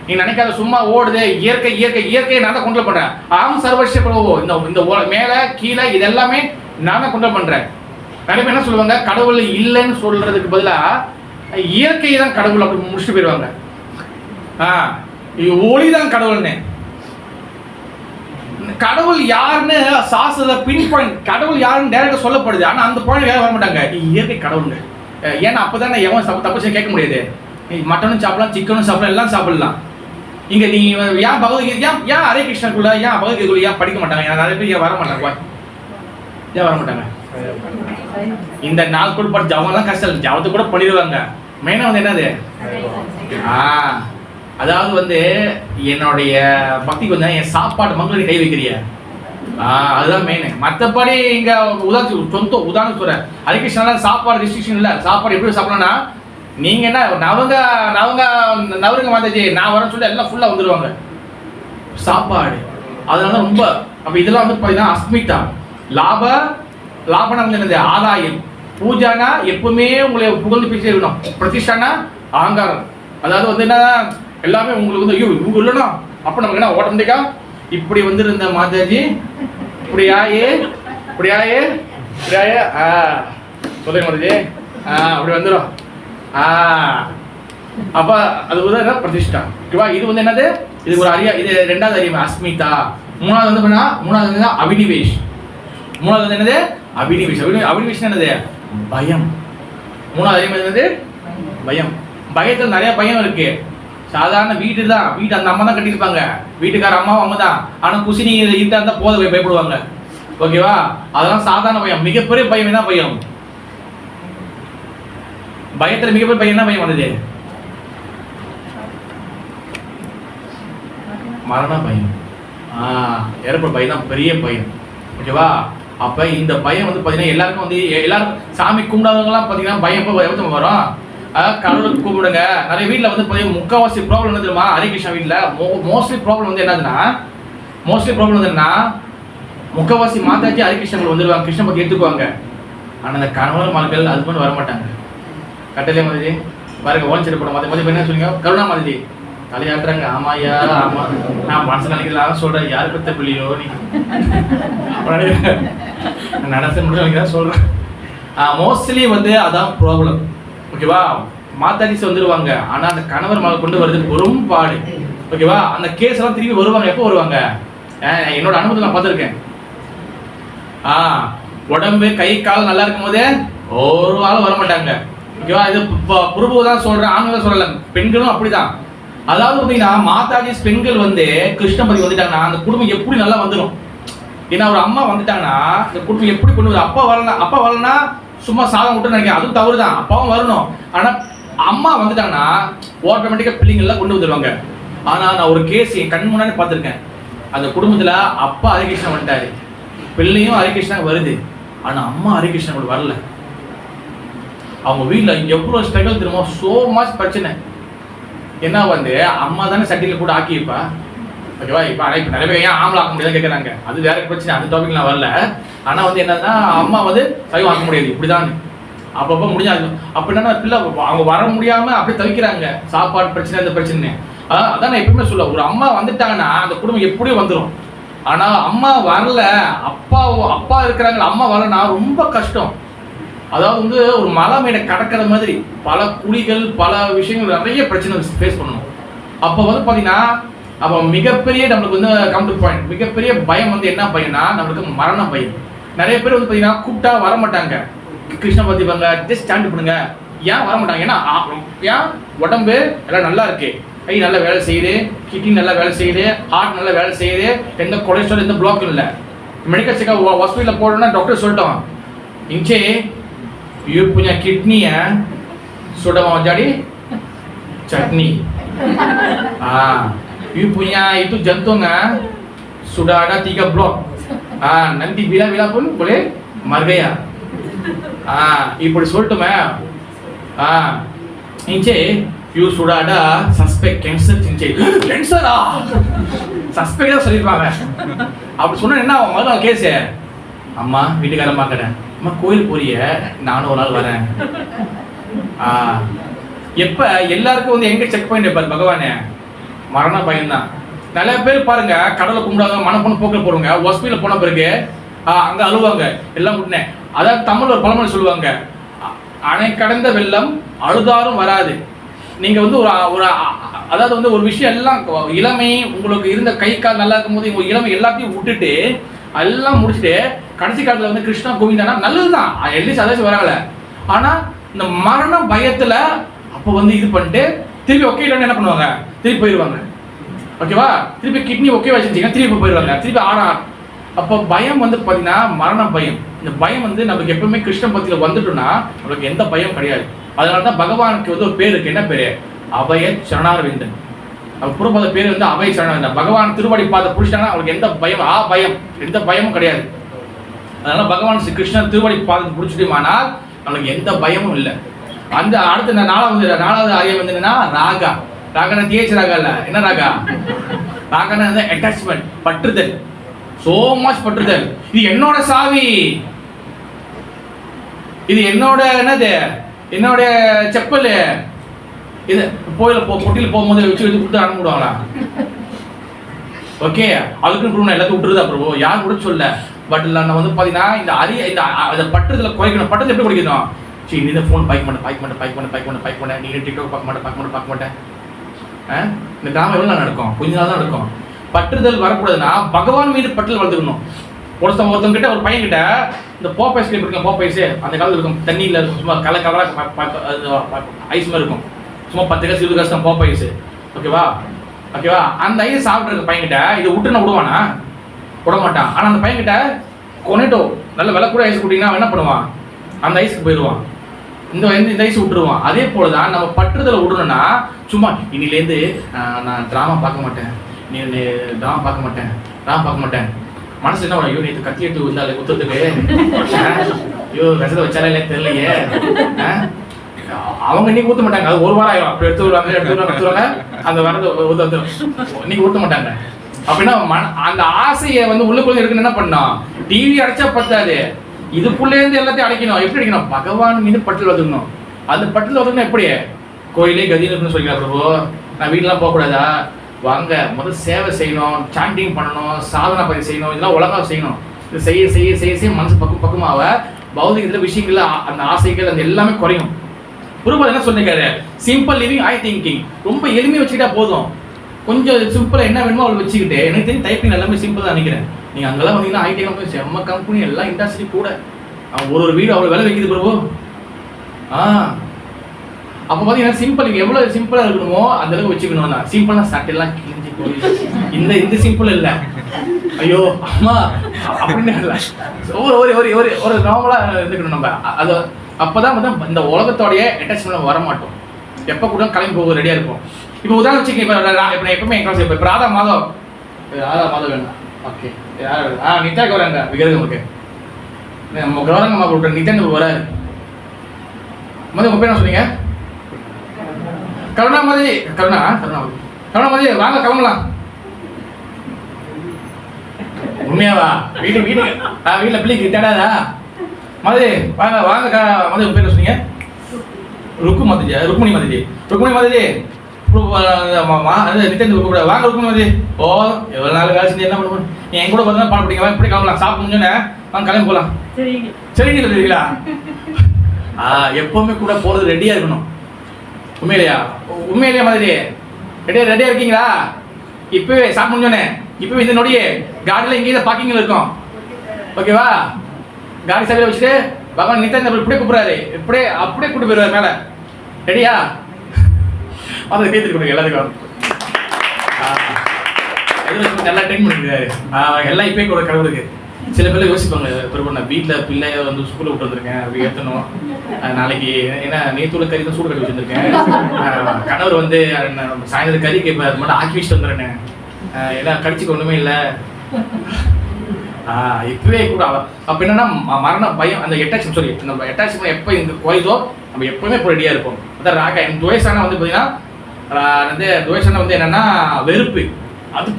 நீ நினைக்காத சும்மா ஓடுது, இயற்கையை நான் தான் கண்ட்ரோல் பண்றேன். ஆம் சர்வஸ்ய பிரபு, இந்த மேல கீழே இது எல்லாமே நான் தான் கண்ட்ரோல் பண்றேன். நிறைய பேர் என்ன சொல்லுவாங்க, கடவுள் இல்லைன்னு சொல்றதுக்கு பதிலா இயற்கை தான் கடவுள் அப்படி முடிச்சுட்டு போயிடுவாங்க. ஒளிதான் கடவுள்னு. கடவுள் யாருன்னு சாஸ்திர பின் பாயிண்ட், கடவுள் யாருன்னு டைரக்டா சொல்லப்படுது. ஆனா அந்த பாயிண்ட் யாரும் வர மாட்டாங்க, இயற்கை கடவுளுங்க. ஏன்னா அப்பதானே எவன் தப்பு செய்ய கேட்க முடியாது. மட்டனும் சாப்பிடலாம், சிக்கனும் சாப்பிடலாம், எல்லாம் சாப்பிடலாம். இங்க நீ ஏன் பகவத்கீதை ஏன் ஹரே கிருஷ்ணக்குள்ள ஏன் பகவத்கீதைக்குள்ள ஏன் படிக்க மாட்டாங்க? நிறைய பேர் ஏன் வர மாட்டாங்க, ஏன் வர மாட்டாங்க? இந்த நாள் கூட படிச்சு ஜவம் கஷ்டம், ஜவத்தை கூட பண்ணிடுவாங்க. மெயினா வந்து என்னது, அதாவது வந்து என்னுடைய பக்திக்கு வந்து என் சாப்பாடு மங்களுக்கு கை வைக்கிறிய, அதுதான் மெயின். மற்றபடி இங்க உதாரணம் சொல்றேன், ஹரிகிருஷ்ணன் சாப்பாடு ரெஸ்ட்ரிக்ஷன் இல்லை. சாப்பாடு எப்படி சாப்பிடணும்னா, நீங்க என்ன நவருங்க மாதாஜி நான் வரேன்னு சொல்லி எல்லாம் ஃபுல்லா வந்துருவாங்க சாப்பாடு. அதனால ரொம்ப அப்ப இதெல்லாம் வந்து பாத்தீங்கன்னா அஸ்மிதா லாபனா வந்து என்னது ஆதாயம். பூஜானா எப்பவுமே உங்களை புகழ்ந்து பேசி இருக்கணும். பிரதிஷ்டானா அகங்காரம். அதாவது வந்து என்ன எல்லாமே உங்களுக்கு வந்து ஐயோ இவங்க இல்லைன்னா அப்ப நமக்கு என்ன ஆட்டோமேட்டிக்கா இப்படி வந்து இருந்த மாதாஜி இப்படியாயே சொல்லுங்க மாதாஜி அப்படி வந்துடும். அப்ப அது உதாரணம் பிரதிஷ்டா. இது வந்து என்னது, இது ஒரு இது ரெண்டாவது அறிவு அஸ்மிதா. மூணாவது வந்து அபினிவேஷ். மூணாவது வந்து என்னது அபினிவேஷ் என்னது பயம். மூணாவது அறிவு என்னது பயம். பயத்துல நிறைய பயம் இருக்கு. சாதாரண வீடு அந்த அம்மா தான் கட்டியிருப்பாங்க, வீட்டுக்கார அம்மாவும் அவங்க தான். ஆனா குசினி இருந்தா இருந்தா போத பயப்படுவாங்க. ஓகேவா, அதெல்லாம் சாதாரண பயம். மிகப்பெரிய பயம் என்ன பயம்? பயத்துல மிகப்பெரிய பயம் என்ன பயம் வந்தது? மரண பயம். இறப்பு பயம் தான் பெரிய பயம். ஓகேவா, அப்ப இந்த பயம் வந்து பாத்தீங்கன்னா எல்லாருக்கும் வந்து எல்லாரும் சாமி கும்பிடாதவங்க எல்லாம் பாத்தீங்கன்னா பயம் எப்ப வரும்? கடவுளுக்கு கூப்பிடுங்க. நிறைய வீட்டுல வந்து பாத்தீங்கன்னா முக்கால்வாசி ப்ராப்ளம் என்ன தெரியுமா? ஹரிகிருஷ்ணா வீட்டுல மோஸ்ட்லி ப்ராப்ளம் வந்து என்னதுன்னா முக்கால்வாசி மாதாஜி ஹரிகிருஷ்ணர்கள் வந்துருவாங்க, கிருஷ்ண பத்தி எடுத்துக்குவாங்க. ஆனா அந்த கணவன் மகள் அது பண்ணி வர மாட்டாங்க. கட்டளை மாதாஜி பாருங்க, ஓன் சரி போட மாதாஜி என்ன சொல்லுங்க, கருணா மாதாஜி தலையாட்டுறாங்க. ஆமாயா ஆமா, நான் மனசு நினைக்கலாம் சொல்றேன், யாரு பத்த பிள்ளையோ நீ நடத்த முடியும் சொல்றேன். மோஸ்ட்லி வந்து அதான் ப்ராப்ளம். ஓகேவா, மாதாஜிஸ் வந்துருவாங்க. ஆனா அந்த கணவர் மகள் கொண்டு வருது பெரும் பாடு. ஓகேவா, அந்த கேஸ் எல்லாம் திரும்பி வருவாங்க. எப்போ வருவாங்க? என்னோட அனுபவத்தை நான் பார்த்துருக்கேன். உடம்பு கை கால் நல்லா இருக்கும் போதே ஒரு ஆளும் வர மாட்டாங்க. ஓகேவா, இது புருபு தான் சொல்றேன், ஆண்கள் சொல்லல, பெண்களும் அப்படிதான். அதாவது பார்த்தீங்கன்னா மாதாஜிஸ் பெண்கள் வந்து கிருஷ்ணபதி வந்துட்டாங்கன்னா அந்த குடும்பம் எப்படி நல்லா வந்துடும். ஏன்னா ஒரு அம்மா வந்துட்டாங்கன்னா இந்த குடும்பம் எப்படி கொண்டு வருது? அப்பா வரலன்னா சும்மா சாதம் விட்டு நினைக்கிறேன், அதுவும் தவறு தான். அப்பாவும் வரணும். ஆனா அம்மா வந்துட்டாங்கன்னா ஆட்டோமேட்டிக்கா பிள்ளைங்க எல்லாம் கொண்டு வந்துருவாங்க. ஆனா நான் ஒரு கேஸ் என் கண் முன்னாடி பார்த்துருக்கேன். அந்த குடும்பத்துல அப்பா ஹரிகிருஷ்ணன் வந்துட்டாரு, பிள்ளையும் ஹரிகிருஷ்ணா வருது. ஆனா அம்மா ஹரிகிருஷ்ணன் கூட வரல. அவங்க வீட்டுல எவ்வளவு ஸ்ட்ரகிள் தெரியுமா, சோ மச் பிரச்சனை. என்ன வந்து அம்மா தானே சட்டியில கூட ஆக்கிப்பா. ஓகேவா, இப்ப நிறைய பேர் ஏன் ஆம்பளை ஆக்க முடியாது கேட்கறாங்க, அது வேற பிரச்சனை, அந்த டாபிக் நான் வரல. ஆனா வந்து என்னன்னா அம்மா வந்து சைவம் ஆக்க முடியாது, இப்படிதான் அப்பப்போ முடியாது. அப்ப என்னன்னா பிள்ளை அவங்க வர முடியாம அப்படி தவிக்கிறாங்க, சாப்பாடு பிரச்சனை இந்த பிரச்சனை. அதான் நான் எப்பவுமே சொல்ல, ஒரு அம்மா வந்துட்டாங்கன்னா அந்த குடும்பம் எப்படியும் வந்துடும். ஆனா அம்மா வரல, அப்பா இருக்கிறாங்க, அம்மா வரலன்னா ரொம்ப கஷ்டம். அதாவது வந்து ஒரு மலை மேடை கடக்கிற மாதிரி பல குழிகள், பல விஷயங்கள், நிறைய பிரச்சனை ஃபேஸ் பண்ணணும். அப்போ வந்து பார்த்தீங்கன்னா அப்போ மிகப்பெரிய நம்மளுக்கு வந்து கம் டு பாயிண்ட், மிகப்பெரிய பயம் வந்து என்ன பயம்னா நம்மளுக்கு மரண பயம். நிறைய பேர் வந்து பார்த்தீங்கன்னா கூப்பிட்டா வர மாட்டாங்க. கிருஷ்ண பக்தி வாங்க, ஜஸ்ட் ஸ்டாண்ட் பண்ணுங்க, ஏன் வர மாட்டாங்க? ஏன்னா ஏன் உடம்பு எல்லாம் நல்லா இருக்கு, கை நல்லா வேலை செய்யுது, கிட்னி நல்லா வேலை செய்யுது, ஹார்ட் நல்லா வேலை செய்யுது, எந்த கொலஸ்ட்ரால் எந்த பிளாக்கும் இல்லை. மெடிக்கல் செக்அப் ஹாஸ்பிட்டலில் போடணும்னா டாக்டர் சொல்லிட்டோம், இங்கே you punya kidney ya sudah mau jadi chutney. You punya itu jantung ya sudah ada 3 blok. Nanti bila pun boleh margaya. இப்படி சொல்லிட்டுமே இங்கே you sudah ada suspect cancer இங்கே கேன்சரா சஸ்பெக்டா சொல்லிருப்பாங்க. அப்படி சொன்னா என்ன முதல்ல கேஸ், அம்மா வீட்டுக்காரம்மா கடை, அம்மா கோயில் போறிய, நானும் ஒரு நாள் வரேன். எப்ப எல்லாருக்கும் வந்து எங்க செக் பாயிண்ட் வைப்பாரு பகவானே? மரண பயம்தான். நிறைய பேர் பாருங்க கடவுளை கும்பிடாத மனப்பொண்ணு போக்கில் போடுவாங்க, ஹாஸ்பிட்டல் போன பிறகு அங்க அழுவாங்க எல்லாம் உடனே. அதாவது தமிழ் ஒரு பழமொழி சொல்லுவாங்க, அணை கடந்த வெள்ளம் அழுதாரும் வராது. நீங்க வந்து ஒரு அதாவது வந்து ஒரு விஷயம் எல்லாம் இளமை உங்களுக்கு இருந்த கை கால் நல்லா இருக்கும் போது உங்க இளமை எல்லாத்தையும் விட்டுட்டு எல்லாம் முடிச்சுட்டு கடைசி காலத்துல வந்து கிருஷ்ணா கோவிந்தானா நல்லதுதான், எல்லிஸ் அதாச்சும் வராங்கல்ல. ஆனா இந்த மரண பயத்துல அப்போ வந்து இது பண்ணிட்டு திருப்பி ஓகே இல்லைன்னு என்ன பண்ணுவாங்க, திருப்பி போயிடுவாங்க. ஓகேவா? திருப்பி கிட்னி ஓகே வச்சுருந்தீங்க, திருப்பி போயிடுவாங்க, திருப்பி அப்போ பயம் வந்து பார்த்தீங்கன்னா மரண பயம். இந்த பயம் வந்து நமக்கு எப்பவுமே கிருஷ்ண பக்தியில் வந்துட்டோம்னா நம்மளுக்கு எந்த பயம் கிடையாது. அதனால தான் பகவானுக்கு வந்து ஒரு பேர் இருக்கு. என்ன பேரு? அபய சரணாரவிந்தன். புறப்பாத பேர் வந்து அபய சரணாரவிந்தன். பகவான் திருவடி பாத புடிச்சிட்டாங்கன்னா அவங்களுக்கு எந்த பயம், பயம், எந்த பயமும் கிடையாது. அதனால பகவான் ஸ்ரீ கிருஷ்ணன் திருவடி பாதத்தை பிடிச்சிட்டுமானால் நம்மளுக்கு எந்த பயமும் இல்லை. அந்த அடுத்த நாலாவது ஆயம் வந்து என்னன்னா ராகா. ராகனா தேய்ச்சி ராகா இல்ல, என்ன ராகா? ராகனா அட்டாச்மெண்ட், பற்றுதல், சோ மச் பற்றுதல். இது என்னோட சாவி, இது என்னோட என்னது, என்னோட செப்பல். இது பொட்டியில் போகும்போது வச்சு கொடுத்து அனுப்பிடுவாங்களா? ஓகே, அதுக்குன்னு ப்ரூவ் எல்லாத்தையும் விட்டுருதா ப்ரோ? யாரும் கூட சொல்ல. பட் இல்லை நான் வந்து பார்த்தீங்கன்னா இந்த பற்றுதலை குறைக்கணும். பற்றுதல் எப்படி குறைக்கணும்? சரி, நீ இந்த ஃபோன் பாய்க்க மாட்டேன், நீ டிக்டாக் பார்க்க மாட்டேன். இந்த கிராமம் எவ்வளோ நாள் நடக்கும்? கொஞ்ச நாள் தான் நடக்கும். பற்றுதல் வரக்கூடாதுன்னா பகவான் மீது பற்றுதல் வளர்த்துக்கணும். ஒருத்தவங்கிட்ட ஒரு பையன் கிட்ட இந்த போப்பைஸ் இருக்கும், போப்பைஸ் அந்த காலத்தில் இருக்கும், தண்ணியில் இருக்கும், சும்மா கலராக ஐஸ் மாதிரி இருக்கும், சும்மா 10 காசு 20 காசு தான் போப்பைஸ். ஓகேவா? அந்த ஐஸ் சாப்பிட்ற பையன்கிட்ட இதை விட்டு நான் விடுவானா? விட மாட்டான். ஆனால் அந்த பையன்கிட்ட கொனேட்டோ நல்ல விலை கூட ஐஸ் கொடுத்தீங்கன்னா என்ன பண்ணுவான்? அந்த ஐஸ்க்கு போயிடுவான், இந்த ஐஸ் விட்டுருவான். அதே போல தான் நம்ம பற்றுதலை விடணும்னா சும்மா இன்னிலேருந்து நான் ட்ராமா பார்க்க மாட்டேன், நீ ட்ராமா பார்க்க மாட்டேன். மனசு என்ன ஐயோ நேற்று கத்தி எடுத்து வந்தாலே குத்துறதுக்கு, ஐயோ விஷத்தை வச்சாலே இல்லையே தெரியலையே. அவங்க இன்னைக்கு ஊற்ற மாட்டாங்க, அது ஒரு வாரம் ஆகும். அப்படி எடுத்து வருவாங்க அந்த வரது இன்னைக்கு ஊற்ற மாட்டாங்க. அப்படின்னா அந்த ஆசையை வந்து உள்ளுக்குள்ள இருக்குன்னு என்ன பண்ணோம்? டிவி அடைச்சா பத்தாது, இதுக்குள்ளேருந்து எல்லாத்தையும் அடைக்கணும். எப்படி அடைக்கணும்? பகவான் மீது பட்டில் வந்துக்கணும். அந்த பட்டில் வந்துக்கணும் எப்படி? கோயிலே கதின்னு இருக்குன்னு சொல்லிக்கலாம் பிரபு, நான் வீட்டெலாம் போகக்கூடாதா? வாங்க, முதல் சேவை செய்யணும், சாண்டிங் பண்ணணும், சாதனை பதிவு செய்யணும், இதெல்லாம் ஒழுங்காக செய்யணும். இது செய்ய மனசு பக்கமாக பௌதிகத்தில் விஷயங்கள்ல அந்த ஆசைகள் அந்த எல்லாமே குறையும். குருபால் என்ன சொன்னிருக்காரு? Simple living, high thinking. ரொம்ப எளிமையாக வச்சுக்கிட்டா போதும். கொஞ்சம் சிம்பிளாக என்ன வேணுமோ அவளை வச்சுக்கிட்டு, எனக்கு தெரிஞ்சு டைப்பிங் எல்லாமே சிம்பிள் தான் நினைக்கிறேன். நீங்கள் அங்கெல்லாம் வந்தீங்கன்னா ஐடி கம்பெனி, செம்ம கம்பெனி, எல்லாம் இண்டஸ்ட்ரி கூட ஒரு வீடு அவ்வளோ விலை வைக்கிது பிரபு. அப்போ பார்த்தீங்கன்னா சிம்பிள், நீங்கள் எவ்வளோ சிம்பிளாக இருக்கணுமோ அந்த அளவுக்கு வச்சுக்கணும். தான் சிம்பிளாக சட்டையெல்லாம் கிழிஞ்சி போய் இந்த சிம்பிள் இல்லை, ஐயோ அம்மா அப்படின்னு இல்லை. ஒரு நார்மலாக இருந்துக்கணும் நம்ம. அது அப்போ தான் வந்து இந்த உலகத்தோடைய அட்டாச்மெண்ட் வர மாட்டோம். எப்போ கூட கிளம்பி போக ரெடியாக இருக்கும். இப்போ உதாரணம் வச்சுக்கோங்க, இப்போ எப்பவுமே என் கிளாஸ் இப்போ ராதா மாதவ் வேணும். ஓகே, யார் நித்யாக்கு வராங்க விகிதம் இருக்கு, நம்ம கௌரங்கம்மா கூப்பிட்டு நித்யான் வராரு. முதல்ல உங்கள் பேர் என்ன சொன்னீங்க? கருணாமதி. வாங்க கிளம்பலாம். உண்மையாவா? வீட்டில் பிள்ளைக்கு தேடாதா? மதி வாங்க மதி. உங்கள் பேர் சொன்னீங்க? ருக்மணி மதிஜி. நித்தியன் கூப்பிட வாங்க இருக்கணும். ஓ எவ்வளோ நாள் வேலை செஞ்சு என்ன பண்ணுவோம், நீ என் கூட பார்த்தா பாட பிடிக்கலாம், இப்படி கிளம்பலாம், சாப்பிட்டு முடிஞ்சோன்னே வாங்க கிளம்பி போகலாம். சரிங்க இல்லைங்களா? எப்பவுமே கூட போகிறது ரெடியாக இருக்கணும். உண்மையிலையா மாதிரி ரெடியாக இருக்கீங்களா? இப்போவே சாப்பிட்டு முடிஞ்சோன்னே இப்போவே இந்த நொடியே காடியில் இங்கேயே பார்க்கிங்கில் இருக்கும். ஓகேவா? காடி சாவியில் வச்சுட்டு பகவான் நித்தியன் இப்படியே கூப்பிட்றாரு, அப்படியே கூப்பிட்டு போயிடுவார் மேலே. ரெடியா? அதை கேட்டு கொடுங்க எல்லாத்துக்கும். நல்லா ட்ரெயின் பண்ணிருக்காரு எல்லாம் இப்பயே கூட கடவுளுக்கு. சில பேர் யோசிப்பாங்க, நான் வீட்டில் பிள்ளைய வந்து ஸ்கூலில் விட்டு வந்திருக்கேன், அப்படி ஏற்றணும், நாளைக்கு ஏன்னா நேத்தூட கறி தான் சூடு கட்டி வச்சுருக்கேன், கணவர் வந்து சாயந்தரம் கறி கேட்பார், அது மட்டும் ஆக்கி வச்சுட்டு வந்துடுறேன்னு, ஏன்னா கடிச்சுக்க ஒன்றுமே இல்லை. இப்பவே கூட அப்போ என்னன்னா மரண பயம், அந்த அட்டாச்மெண்ட் நம்ம அட்டாச்மெண்ட் எப்போ இங்கே குறைதோ நம்ம எப்பவுமே இப்போ ரெடியாக இருப்போம். அதான் ராக துவேஷானா வந்து பார்த்தீங்கன்னா துவேஷானா வந்து என்னன்னா வெறுப்பு. அது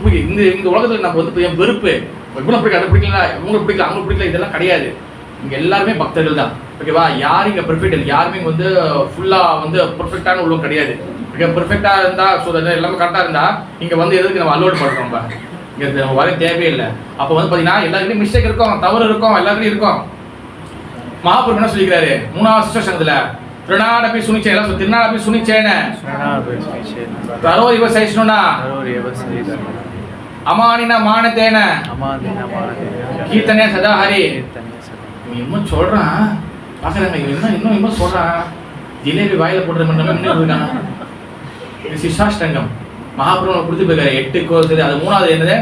இந்த உலகத்தில் நம்ம வந்து வெறுப்பு, இவ்வளோ பிடிக்கல, அதை பிடிக்கல, இவங்களுக்கு பிடிக்கல, அவங்களுக்கு பிடிக்கல, இதெல்லாம் கிடையாது. இங்கே எல்லாருமே பக்தர்கள் தான். ஓகேவா? யாரும் இங்கே பெர்ஃபெக்ட் இல்லை, யாருமே வந்து ஃபுல்லாக வந்து பெர்ஃபெக்டான உள்ளவங்க கிடையாது. இங்கே பெர்ஃபெக்டாக இருந்தால் சொல்கிறது எல்லாமே கரெக்டாக இருந்தால் இங்கே வந்து எதுக்கு நம்ம அலோட் பண்ணுறோம், நம்ம இங்கே வர தேவையில்லை. அப்போ வந்து பார்த்தீங்கன்னா எல்லாருக்கிட்டையும் மிஸ்டேக் இருக்கும், தவறு இருக்கும், எல்லாருக்கிட்டையும் இருக்கும். மகாபுரம் என்ன சொல்லிக்கிறாரு 3வது சிஸ்டேஷன்ல, திருநாடபி சுனிச்சே, எல்லாம் திருநாடபி சுனிச்சேன தரோ இவ சைஷ்ணுனா அமானின மானதேன கீர்த்தனே சதா ஹரி. இன்னும் சொல்றான் பாக்குறாங்க, இன்னும் சொல்றான், ஜிலேபி வாயில போடுற மட்டும் இருக்காங்க. சிஷாஷ்டங்கம் மகாபுரம் கொடுத்து போயிருக்காரு 8 கோர்ஸ். அது 3வது என்னது,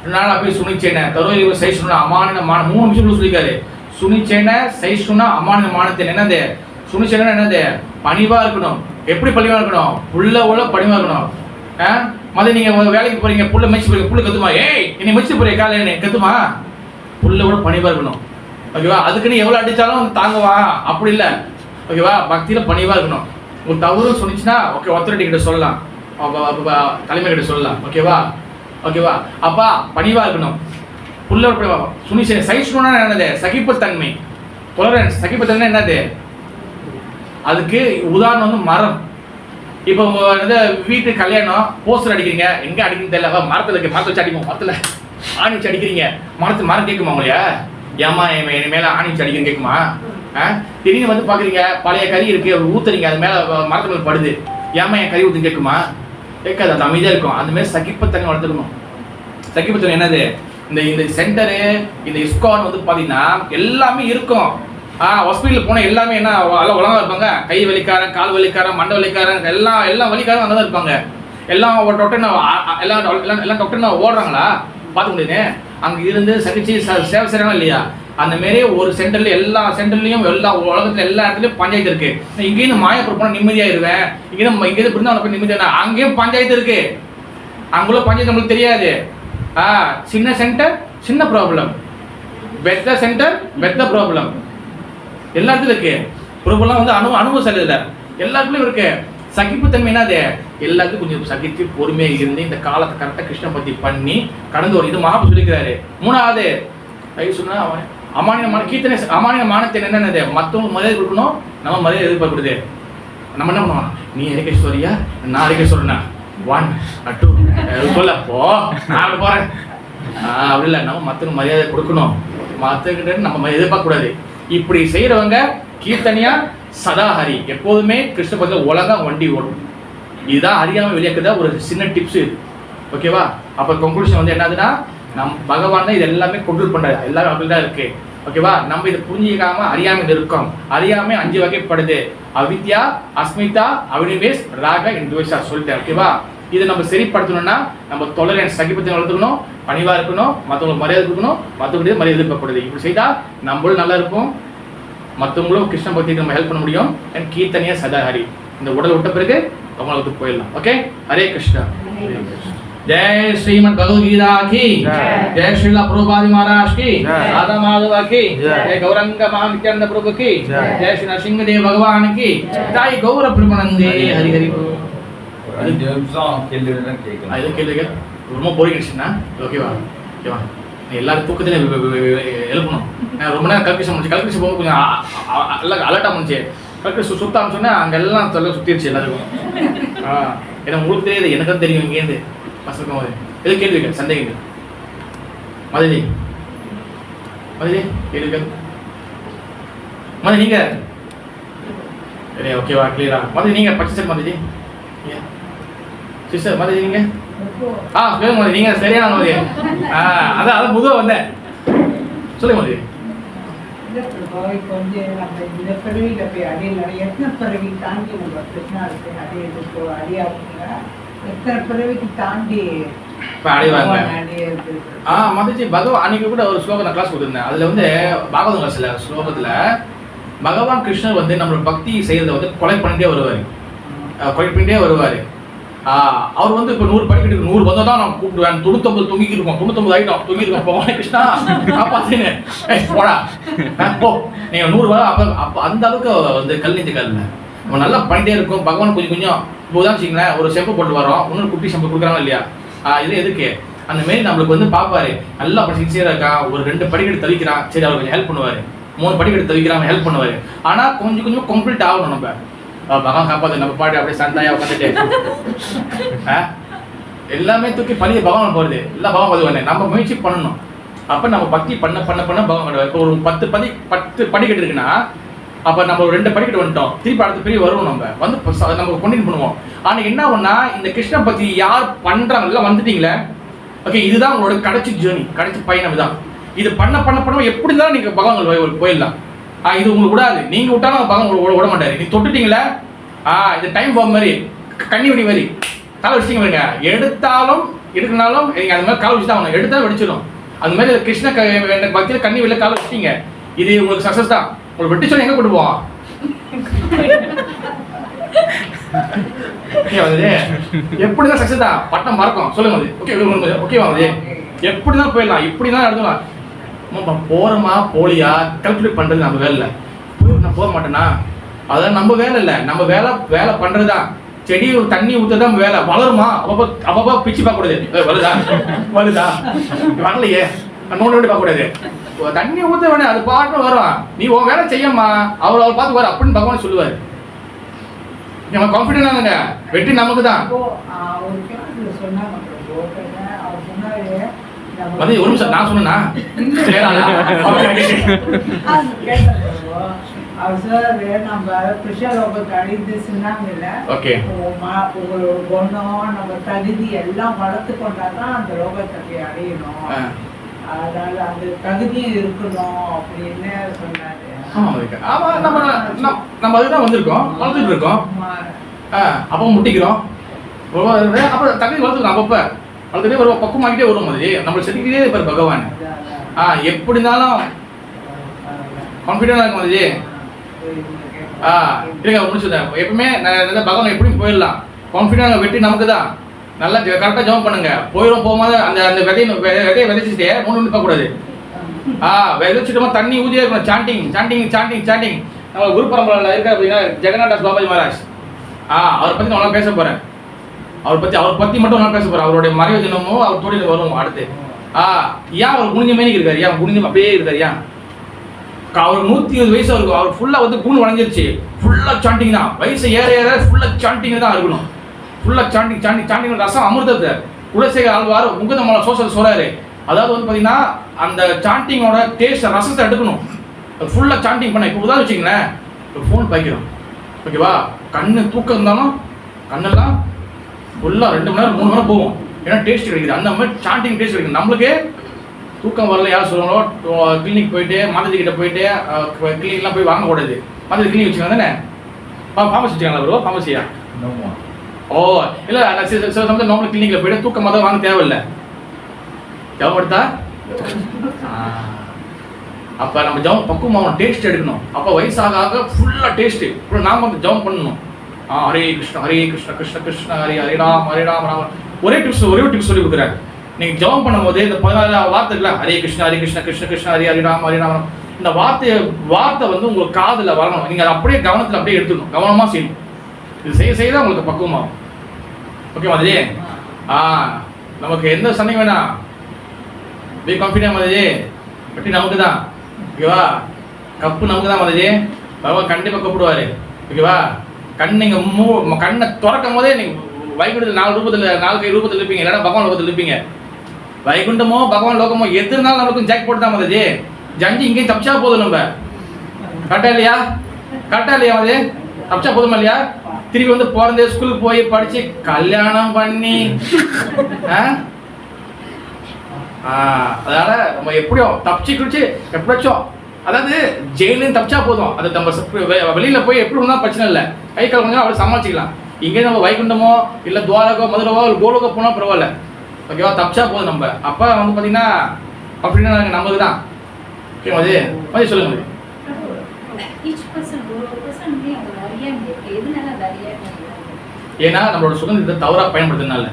திருநாடபி சுனிச்சேன தரோ இவ சைஷ்ணுனா அமானின மான, 3 நிமிஷம் சொல்லியிருக்காரு. சுனிச்சேன சைஷ்ணுனா அமானின மானத்தேன. என்னது சுனிச்சேன? என்னது பணிவா இருக்கணும். எப்படி பணிவா இருக்கணும்? புள்ள பணிவா இருக்கணும். மத நீங்க வேலைக்கு போறீங்க, புள்ள மெச்சு போறீங்க, புள்ள கத்துமா, ஏய் என்னை மெச்சு போறீங்க காலையில கத்துமா, புள்ள பணிவா இருக்கணும். ஓகேவா? அதுக்குன்னு எவ்வளவு அடிச்சாலும் தாங்குவா, அப்படி இல்லை. ஓகேவா? பக்தியில பணிவா இருக்கணும். ஒரு தவறு சொன்னிச்சுன்னா ஓகே அத்தாரிட்டி கிட்ட சொல்லலாம், தலைமை கிட்ட சொல்லலாம். ஓகேவா? அப்பா பணிவா இருக்கணும், புள்ள சுனிச்சே. சைஷ்ணுனா என்னது? சகிப்புத்தன்மை, டொலரன்ஸ். சகிப்புத்தன்மை என்னது? அதுக்கு உதாரணம் வந்து மரம். இப்போ வந்து வீட்டு கல்யாணம் போஸ்டர் அடிக்கிறீங்க, எங்க அடிக்கணும் தெரியல, மரத்துல வச்சு அடிப்போம், மரத்துல ஆணி வச்சு அடிக்கிறீங்க, மரம் கேட்குமா உங்களையா? ஏமா என் மேல ஆணி வச்சு அடிக்கிறேன்னு கேட்குமா? திடீர்னு வந்து பாக்குறீங்க பழைய கறி இருக்கு, ஊத்துறீங்க, அது மேல மரத்து மேல படுது, ஏமா என் கறி ஊத்துன்னு கேட்குமா? கேட்காது, அது அமைதியா இருக்கும். அந்த மாதிரி சகிப்புத்தன்மை வளர்த்துக்கணும். சகிப்புத்தன்மை என்னது? இந்த சென்டரு, இந்த இஸ்கான் வந்து பாத்தீங்கன்னா எல்லாமே இருக்கும். ஹாஸ்பிட்டல் போனால் எல்லாமே என்ன எல்லாம் ஒழுங்காக இருப்பாங்க, கை வலிக்காரன், கால் வலிக்காரன், மண்டை வலிக்காரன், எல்லாம் வலிக்காரன் அங்கே தான் இருப்பாங்க. எல்லாம் டாக்டர் எல்லாம் டாக்டர் ஓடுறாங்களா பார்த்துக்க முடியுது. அங்கே இருந்து சகிச்சு சேவை செய்யறாங்க இல்லையா? அந்த மாரி ஒரு சென்டர்ல எல்லா சென்டர்லையும் எல்லா உலகத்துல எல்லா இடத்துலையும் பஞ்சாயத்து இருக்கு. இங்கேயும் மாயப்பூர் போனால் நிம்மதியாயிருவேன், இங்கேருந்து பிரிந்து போய் நிம்மதியா, அங்கேயும் பஞ்சாயத்து இருக்கு. அங்குள்ள பஞ்சாயத்து நம்மளுக்கு தெரியாது. சின்ன சென்டர் சின்ன ப்ராப்ளம், பெத்த சென்டர் பெத்த ப்ராப்ளம், எல்லாத்துலையும் இருக்கு. ப்ராப்ளம் வந்து அனுபவம் இல்லை, எல்லாத்துலையும் இருக்கு. சகிப்புத்தன்மை என்னது? எல்லாத்துக்கும் கொஞ்சம் சகிச்சு பொறுமையாக இருந்து இந்த காலத்தை கரெக்டாக கிருஷ்ண பக்தி பண்ணி கடந்து வரும். இது மகாபு சொல்லிக்கிறாரு. 3வது சொன்னா அமானிய கீர்த்தனை, அமானிய மானத்தை என்னென்னது? மற்றவங்க மரியாதை கொடுக்கணும், நம்ம மரியாதை எதிர்பார்க்கக்கூடாது. நம்ம என்ன பண்ணுவோம், நீ ஹரிகேஸ்வரியா நான் ஹரிகேஸ்வரனா 1 2 சொல்ல போ நான் அப்படி போறேன், அப்படி இல்லை. நம்ம மற்றவங்க மரியாதை கொடுக்கணும், மற்றவங்கிட்ட நம்ம எதிர்பார்க்கக்கூடாது. இப்படி செய்யறவங்க கீர்த்தனியா சதாஹரி, எப்போதுமே கிருஷ்ண பக்தியில் ஒழுங்கா வண்டி ஓடும். இதுதான் அறியாமல் வெளியாக்குதா ஒரு சின்ன டிப்ஸ் இது. ஓகேவா? அப்போ கன்க்ளூஷன் வந்து என்னதுன்னா, பகவான் தான் இது எல்லாமே கண்ட்ரோல் பண்றாரு, எல்லாரும் அப்படிதான் இருக்கு. ஓகேவா? நம்ம இதை புரிஞ்சிக்காம அறியாமல் இருக்கோம். அறியாம 5 வகைப்படுது: அவித்யா, அஸ்மிதா, அவினிவேஷ், ராக, துவேஷா சொல்லிட்டேன். ஓகேவா? இதை நம்ம சரிப்படுத்தணும்னா நம்ம டொலரன்ஸ், சகிப்புத்தன்மை வளர்த்துக்கணும், பணிவா இருக்கணும், மற்றவங்களுக்கு மரியாதை கொடுக்கணும், மற்றவங்களுக்கு மரியாதை எதிர்பார்க்கக்கூடாது. இப்படி செய்தா நம்மளும் நல்லா இருப்போம், மற்றவங்களும் கிருஷ்ண பக்திக்கு நம்ம ஹெல்ப் பண்ண முடியும். அண்ட் கீர்த்தனியா சதாஹரி, இந்த உடல் விட்ட பிறகு அவங்களுக்கு போயிடலாம். ஓகே, ஹரே கிருஷ்ணா. जय श्रीमद् भगवद गीता की जय श्रीला प्रभुपाद महाराज की राधा माधव की जय गौरंग महानित्यानंद प्रभु की जय श्री नरसिंह देव भगवान की जय गौर ब्रह्मानंदे हरि हरि அது கேளுங்க. ரொம்ப போரிங் ஆயிடுச்சுன்னா ஓகேவா? ஓகேவா? எல்லாரும் தூக்கத்திலே எழுப்பணும். ரொம்ப நேரம் கல்கிஷன் முடிச்சு போக கொஞ்சம் எல்லாம் அலர்ட்டாக முடிச்சு கல்கிஷன் சுத்தான்னு சொன்னால் அங்கே எல்லாம் தொல்லை சுற்றிடுச்சு எல்லாருக்கும். ஏன்னா உங்களுக்கு தெரியாது, எனக்கு தான் தெரியும். இங்கேருந்து பசங்க போது எது கேள்விகள் சந்தேகங்கள் மதுரை கேள்விகள் மதுரை நீங்க சரியா? ஓகேவா? கிளியரா? மதுரை நீங்க பச்சை மதுரை சிஸ்டர் மதுரை நீங்க சொல்லுங்க மதுரை நீங்க சரியான மதுரை. அதான் பொதுவாக வந்தேன். சொல்லுங்க மதுரை.
இப்போ வந்து நம்ம இந்த பிறவியில் போய் அடையலாம். எத்தனை பிறவி தாண்டி நம்ம கிருஷ்ணா இருக்கு அடையிறதுக்கு அடியாருங்க? எத்தனை பிறவிக்கு தாண்டி
அடைவாங்க?
அடையிறது?
மதுஜி பகவான் அன்னைக்கு கூட ஒரு ஸ்லோகம் நான் கிளாஸ் கொடுத்துருந்தேன். அதுல வந்து பாகவத கிளாஸ்ல ஸ்லோகத்துல பகவான் கிருஷ்ணர் வந்து நம்மளோட பக்தி செய்யறத வந்து கொலை பண்ணிட்டே வருவாரு. அவர் வந்து இப்போ 100 படிக்கிட்டு 100 வந்தால் தான் நான் கூப்பிடுவேன். 99 தொங்கிக்கிட்டு இருக்கோம், 99 ஆகிட்டோம் தொங்கிருக்கோம். பகவான் கிருஷ்ணா காப்பாத்துன்னு போடா போ நீங்கள் 100 வர. அப்போ அந்த அளவுக்கு வந்து கல் நெஞ்சு கல்ல நம்ம நல்லா பண்ணிட்டே இருக்கும். பகவான் கொஞ்சம் இப்போ தான் வச்சுங்களேன், ஒரு செம்பு போட்டு வரோம், இன்னொரு குட்டி செம்பு கொடுக்குறாங்க இல்லையா? இது எதுக்கு? அந்த மாரி நம்மளுக்கு வந்து பார்ப்பாரு, நல்லா சின்சியராக இருக்கான், ஒரு 2 படிக்கட்டு தவிக்கிறான், சரி அவர் கொஞ்சம் ஹெல்ப் பண்ணுவார். 3 படிக்கட்டு தவிக்கிறாங்க, ஹெல்ப் பண்ணுவார். ஆனால் கொஞ்சம் கொஞ்சமாக கம்ப்ளீட் ஆகணும். நம்ம பகவான் காப்பாற்று, நம்ம பாட்டு அப்படியே சந்தாயா உட்காந்துட்டு எல்லாமே தூக்கி பழிய பகவான் போகிறது எல்லாம் பகவான் பதுவானே. நம்ம முயற்சி பண்ணணும். அப்போ நம்ம பக்தி பண்ண பகவான் பண்ணுவார். இப்போ ஒரு 10 படிக்கட்டு இருக்குன்னா அப்போ நம்ம ஒரு 2 படிக்கட்டு வந்துட்டோம், திருப்பி அடுத்த பெரிய வருவோம். நம்ம வந்து நம்ம கொண்டின் பண்ணுவோம். ஆனால் என்ன ஒன்றா இந்த கிருஷ்ண பக்தி யார் பண்ணுறாங்கல்ல வந்துட்டீங்களே, ஓகே இதுதான் உங்களோட கடைசி ஜேர்னி, கடைசி பயணம் தான். இது பண்ண எப்படி இருந்தாலும் நீங்கள் பகவான் போயிடலாம். இது உங்களுக்கு விடாது. நீங்கள் விட்டாலும் பகவான் விட மாட்டார். நீ தொட்டுட்டீங்களே, இது டைம் பாம் மாதிரி, கண்ணி வடி மாதிரி காலை வச்சிட்டீங்க பாருங்க. எடுக்கனாலும் நீங்கள் அது மாதிரி காலை வச்சு தான் ஆகணும். எடுத்தாலும் வெடிச்சிடும். அது மாதிரி கிருஷ்ண பக்தியில் கண்ணி வெளில காலை வச்சிட்டீங்க, இது உங்களுக்கு சக்ஸஸ் தான். உங்களுக்கு வெட்டி சொல்லி எங்கே கொண்டு போவோம்? எப்படி தான் சக்ஸஸ் தான், பட்டம் மறக்கும். சொல்லுங்க அது ஓகே வாங்க, எப்படி தான் போயிடலாம், இப்படி தான் எடுத்துக்கலாம். போகிறோமா போலியா கல்குலேட் பண்ணுறது நம்ம வேலை இல்லை. நான் போக மாட்டேன்னா அதெல்லாம் நம்ம வேலை இல்லை. நம்ம வேலை பண்ணுறது தான். செடி தண்ணி ஊற்றுறது தான் வேலை. வளருமா அப்பப்போ பிச்சு பார்க்கக்கூடாது, வருதா வரலையே நோண்டி பார்க்கக்கூடாது. தண்ணி ஊற்ற வேணே, அது பாட்டு வரும். நீ உன் வேலை செய்யம்மா, அவர் பார்த்து வர அப்படின்னு பகவான் சொல்லுவார். நம்ம கான்ஃபிடென்ட் ஆகுங்க, வெற்றி நமக்கு தான். ஒரு நிமிஷம் நான் சொன்னா
நம்ம கிருஷ்ணலோகத்தை அடைந்து சொன்னாங்கல்ல, உங்களோட குணம் நம்ம தகுதி எல்லாம் வளர்த்து கொண்டாதான் அந்த லோகத்தை போய் அடையணும். அதனால அந்த தகுதியும் இருக்கணும் அப்படின்னு சொன்னாரு.
நம்ம அதுதான் வந்திருக்கோம், வளர்த்துட்டு இருக்கோம். அப்போ முட்டிக்கிறோம், அப்புறம் தகுதி வளர்த்துக்கிறோம். அப்பப்ப வளர்த்துட்டே வருவோம், பக்குவமாக்கிட்டே வரும். மாதிரி நம்மளை செதுக்கிட்டே இருப்பார் பகவான். எப்படி இருந்தாலும் கான்ஃபிடென்டா இருக்கும். மாதிரி இல்லைங்க முடிச்சுதான். எப்பவுமே பகவான் எப்படியும் போயிடலாம். கான்ஃபிடென்ட் வெற்றி நமக்கு தான். நல்லா கரெக்டாக ஜம்ப் பண்ணுங்க. போயிடும் போகும்போது அந்த விதையை விதைச்சிட்டே ஒன்று நிற்கக்கூடாது. விதைச்சிட்டோமா தண்ணி ஊதியே இருக்கணும். சாண்டிங் நம்ம குரு பரம்பரையில் இருக்க அப்படின்னா ஜெகநாதாஸ் பாபாஜி மகாராஜ். அவரை பற்றி நான் நல்லா பேச போகிறேன். அவர் பற்றி மட்டும் நல்லா பேச போகிறேன். அவருடைய மறைவு தினமும் அவர் தொழில் வரும் அடுத்து. ஏன் அவர் குனிஞ்ச மேனிக்கு இருக்காரு? ஏன் குனிஞ்ச அப்படியே இருக்காரு? ஏன் அவர் 120 வயசு இருக்கும். அவர் ஃபுல்லாக வந்து கூண் வளைஞ்சிருச்சு. ஃபுல்லாக சாண்டிங் தான். வயசு ஏற ஃபுல்லாக சாண்டிங் தான் இருக்கணும். ஃபுல்லாக சாண்டிங் ரசம் அமிர்தத்தை குலசேகர் ஆழ்வார் முகதமலை சோசல் சொல்கிறாரு. அதாவது வந்து பார்த்தீங்கன்னா அந்த சாண்டிங்கோட டேஸ்ட் ரசத்தை எடுக்கணும். ஃபுல்லாக சாண்டிங் பண்ண. இப்போ உதாரணம் வச்சிங்களேன், இப்போ ஃபோன் பாய்க்கிறோம், ஓகேவா? கண்ணு தூக்கம் இருந்தாலும் கண்ணெல்லாம் ஃபுல்லாக 2 மணி நேரம் 3 மணி நேரம் போகும். ஏன்னா டேஸ்ட் கிடைக்குது. அந்த மாதிரி சாண்டிங் டேஸ்ட் கிடைக்குது. நம்மளுக்கு தூக்கம் வரல யாரும் சொல்லுவாங்களோ, கிளினிக் போயிட்டு மாதஜி கிட்ட போயிட்டு கிளினிக்லாம் போய் வாங்கக்கூடாது. மாதஜி கிளினிக் வச்சுக்காங்க தானே? ஃபார்மசி வச்சுக்காங்களா ப்ரோ? ஃபார்மசியா? இல்லை சில சமயத்தில் நார்மல் கிளினிக்கில் போயிட்டு தூக்கம் தான் வாங்க தேவையில்லை. தேவைப்படுத்தா? அப்போ நம்ம ஜம் பக்குவம் டேஸ்ட் எடுக்கணும். அப்போ வயசாக ஆக ஃபுல்லாக டேஸ்ட்டு ஃபுல்லாக நாம் வந்து ஜம் பண்ணணும். ஹரே கிருஷ்ண கிருஷ்ண கிருஷ்ண ஹரே ஹரே ராம் ராம். ஒரே டிப்ஸ் சொல்லி கொடுக்குறாரு. நீங்கள் ஜபம் பண்ணும்போது இந்த 14 வார்த்தைகள ஹரே கிருஷ்ண கிருஷ்ண கிருஷ்ண ஹரே ஹரே ராம் இந்த வார்த்தை வந்து உங்களுக்கு காதில் வரணும். நீங்கள் அதை அப்படியே கவனத்தில் அப்படியே எடுத்துக்கணும், கவனமாக செய்யணும். இது செய்ய தான் உங்களுக்கு பக்குவமாகும். ஓகே மாதிரி நமக்கு எந்த சண்டை வேணாம், பி கான்ஃபிடென்ட் மாதிரி பற்றி நமக்கு தான், ஓகேவா? கப்பு நமக்கு தான் மாதிரி பகவான் கண்டிப்பாக கூப்பிடுவார், ஓகேவா? கண்ணை திறக்கும் போதே நீங்கள் வைகுண்டத்தில் 4 ரூபத்தில் 4 கை ரூபத்தில் இருப்பீங்க, இல்லைன்னா பகவான் லோகத்தில் இருப்பீங்க. வைகுண்டமோ பகவான் லோகமோ எது இருந்தாலும் நம்மளுக்கும் ஜாக் போட்டு தான் மதஜி. ஜஞ்சி இங்கேயும் தப்பிச்சா போதும், நம்ம கரெக்டா இல்லையா? கரெக்டா இல்லையா? அது தப்பிச்சா போதுமா இல்லையா? திருப்பி வந்து பிறந்த ஸ்கூலுக்கு போய் படிச்சு கல்யாணம் பண்ணி அதனால நம்ம எப்படியோ தப்பிச்சு குடிச்சு எப்படியாச்சும், அதாவது ஜெயிலையும் தப்பிச்சா போதும். அது நம்ம வெளியில போய் எப்படி இருந்தாலும் பிரச்சனை இல்லை, கை கால் கொஞ்சம் அப்படி சமாளிச்சிக்கலாம். இங்கே நம்ம வைகுண்டமோ இல்லை துவாரகோ மதுரவோ இல்லை கோலோகோ போனால் பரவாயில்ல, ஓகேவா? தப்பிச்சா போதும். நம்ம அப்போ வந்து பார்த்தீங்கன்னா அப்படின்னா நமக்கு தான். ஓகே மதி மதி சொல்லுங்க மதி. ஏன்னா நம்மளோட சுதந்திரத்தை தவறாக பயன்படுத்துறதுனால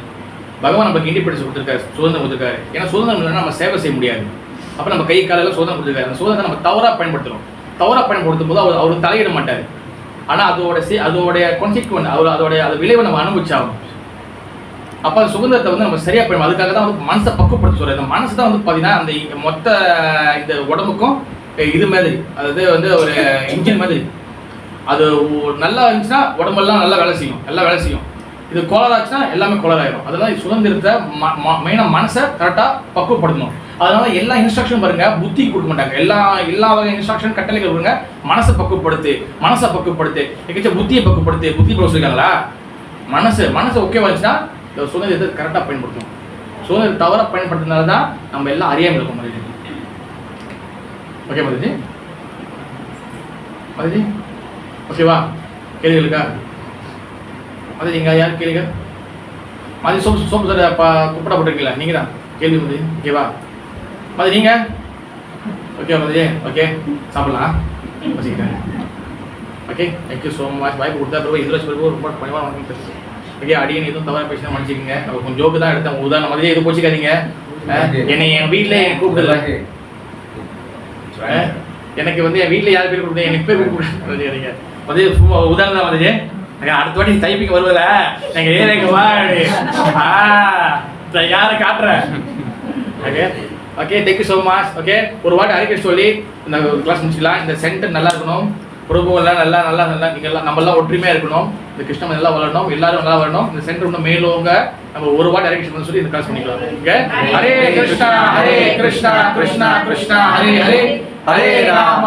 பகவான் நமக்கு இண்டிபெண்டன்ஸ் கொடுத்துருக்காரு, சுதந்திரம் கொடுத்துருக்காரு. ஏன்னா சுதந்திரம் இல்லைன்னா நம்ம சேவை செய்ய முடியாது. அப்போ நம்ம கை காலையில் சுதந்திரம் கொடுத்துருக்காரு. அந்த சுதந்திரத்தை நம்ம தவறாக பயன்படுத்துகிறோம். தவறாக பயன்படுத்தும் போது அவர் தலையிட மாட்டார். ஆனால் அதோடைய கான்சிக்வன்ஸ் அதோடைய விளைவை நம்ம அனுபவிச்சாகும். அப்போ அந்த சுதந்திரத்தை வந்து நம்ம சரியாக பயன்படும். அதுக்காக தான் வந்து மனசை பக்குவப்படுத்த சொல்கிறேன். இந்த மனசு தான் வந்து பார்த்தீங்கன்னா அந்த மொத்த இந்த உடம்புக்கும் இது மாதிரி, அதாவது வந்து ஒரு இன்ஜின் மாதிரி. அது நல்லா இருந்துச்சுன்னா உடம்பெல்லாம் நல்லா வேலை செய்யும், நல்லா வேலை செய்யும். இது கோளாறாச்சுன்னா எல்லாமே கோளாறாயிரும். அதனால சுதந்திரத்தை மெயினாக மனசை கரெக்டாக பக்குவப்படுத்தணும். அதனால எல்லா இன்ஸ்ட்ரக்ஷன் பாருங்க, புத்தி கொடுக்க மாட்டாங்க. எல்லா வகை இன்ஸ்ட்ரக்ஷன் கட்டளைகள் கொடுங்க. மனசை பக்குவப்படுத்து எங்கேயாச்சும் புத்தியை பக்குவப்படுத்து. புத்தி போட சொல்லிருக்காங்களா? மனசு ஓகே வந்துச்சுன்னா சுதந்திரத்தை கரெக்டாக பயன்படுத்தணும். சுதந்திரத்தை தவறாக பயன்படுத்தினால தான் நம்ம எல்லாம் அறியாமல் இருக்கோம். மதிஜி ஓகே மதிஜி ஓகேவா? கேள்வி இருக்கா மதி? நீங்கள் யார் கேளுங்க மதி? சோப்பு சார் துப்படா போட்டிருக்கீங்களா? நீங்கள் தான் கேள்வி மதி. ஓகேவா மதி? நீங்கள் ஓகே மதி? ஓகே சாப்பிட்லாம் வச்சுக்கிறேன். Okay thank you so much. வாய்ப்பு கொடுத்தா பிறகு இதில் பிறகு ரொம்ப பணிவாக வணக்கம். ஓகே அடியன் எதுவும் தவறாக பேசினா மன்னிச்சிக்கங்க. கொஞ்சம் ஜோக்கு தான் எடுத்தேன். உதாரணம் மாதிரி எதுவும் போச்சுக்காதீங்க. என்னை என் வீட்டில் கூப்பிடல, எனக்கு வந்து என் வீட்டில் யார் பேர் கூப்பிடுங்க, எனக்கு பேர் கூப்பிடுங்க. வந்து உதாரணம் வந்துச்சு. அடுத்த வாட்டி டைப்பிங் வருவல எங்கள் ஏரியாக்கு வா, யாரை காட்டுறேன். Okay okay thank you so much. Okay ஒரு வாட்டி அறிக்கை சொல்லி இந்த கிளாஸ் முடிச்சுக்கலாம். இந்த சென்டர் நல்லா இருக்கணும், குடும்பம் எல்லாம் நல்லா நீங்கள் எல்லாம் நம்மளாம் ஒற்றுமையாக இருக்கணும். இந்த கிருஷ்ணன் நல்லா வளரணும், எல்லாரும் நல்லா வரணும். இந்த சென்டர் இன்னும் மேலோங்க நம்ம ஒரு வாட்டி அறிக்கை சொல்லி இந்த கிளாஸ் பண்ணிக்கலாம். ஓகே ஹரே கிருஷ்ணா கிருஷ்ணா கிருஷ்ணா ஹரே ஹரே, ஹரே ராம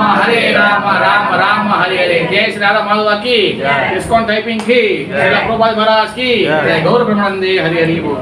ராம ராம ஹரே ஹரே. ஜெய் ஸ்ரீ ராதா மாधवा की, ISKCON टाइपिंग की, श्रील प्रभुपाद महाराज की, जय गौर ब्रह्मानंद हरि हरि बोल.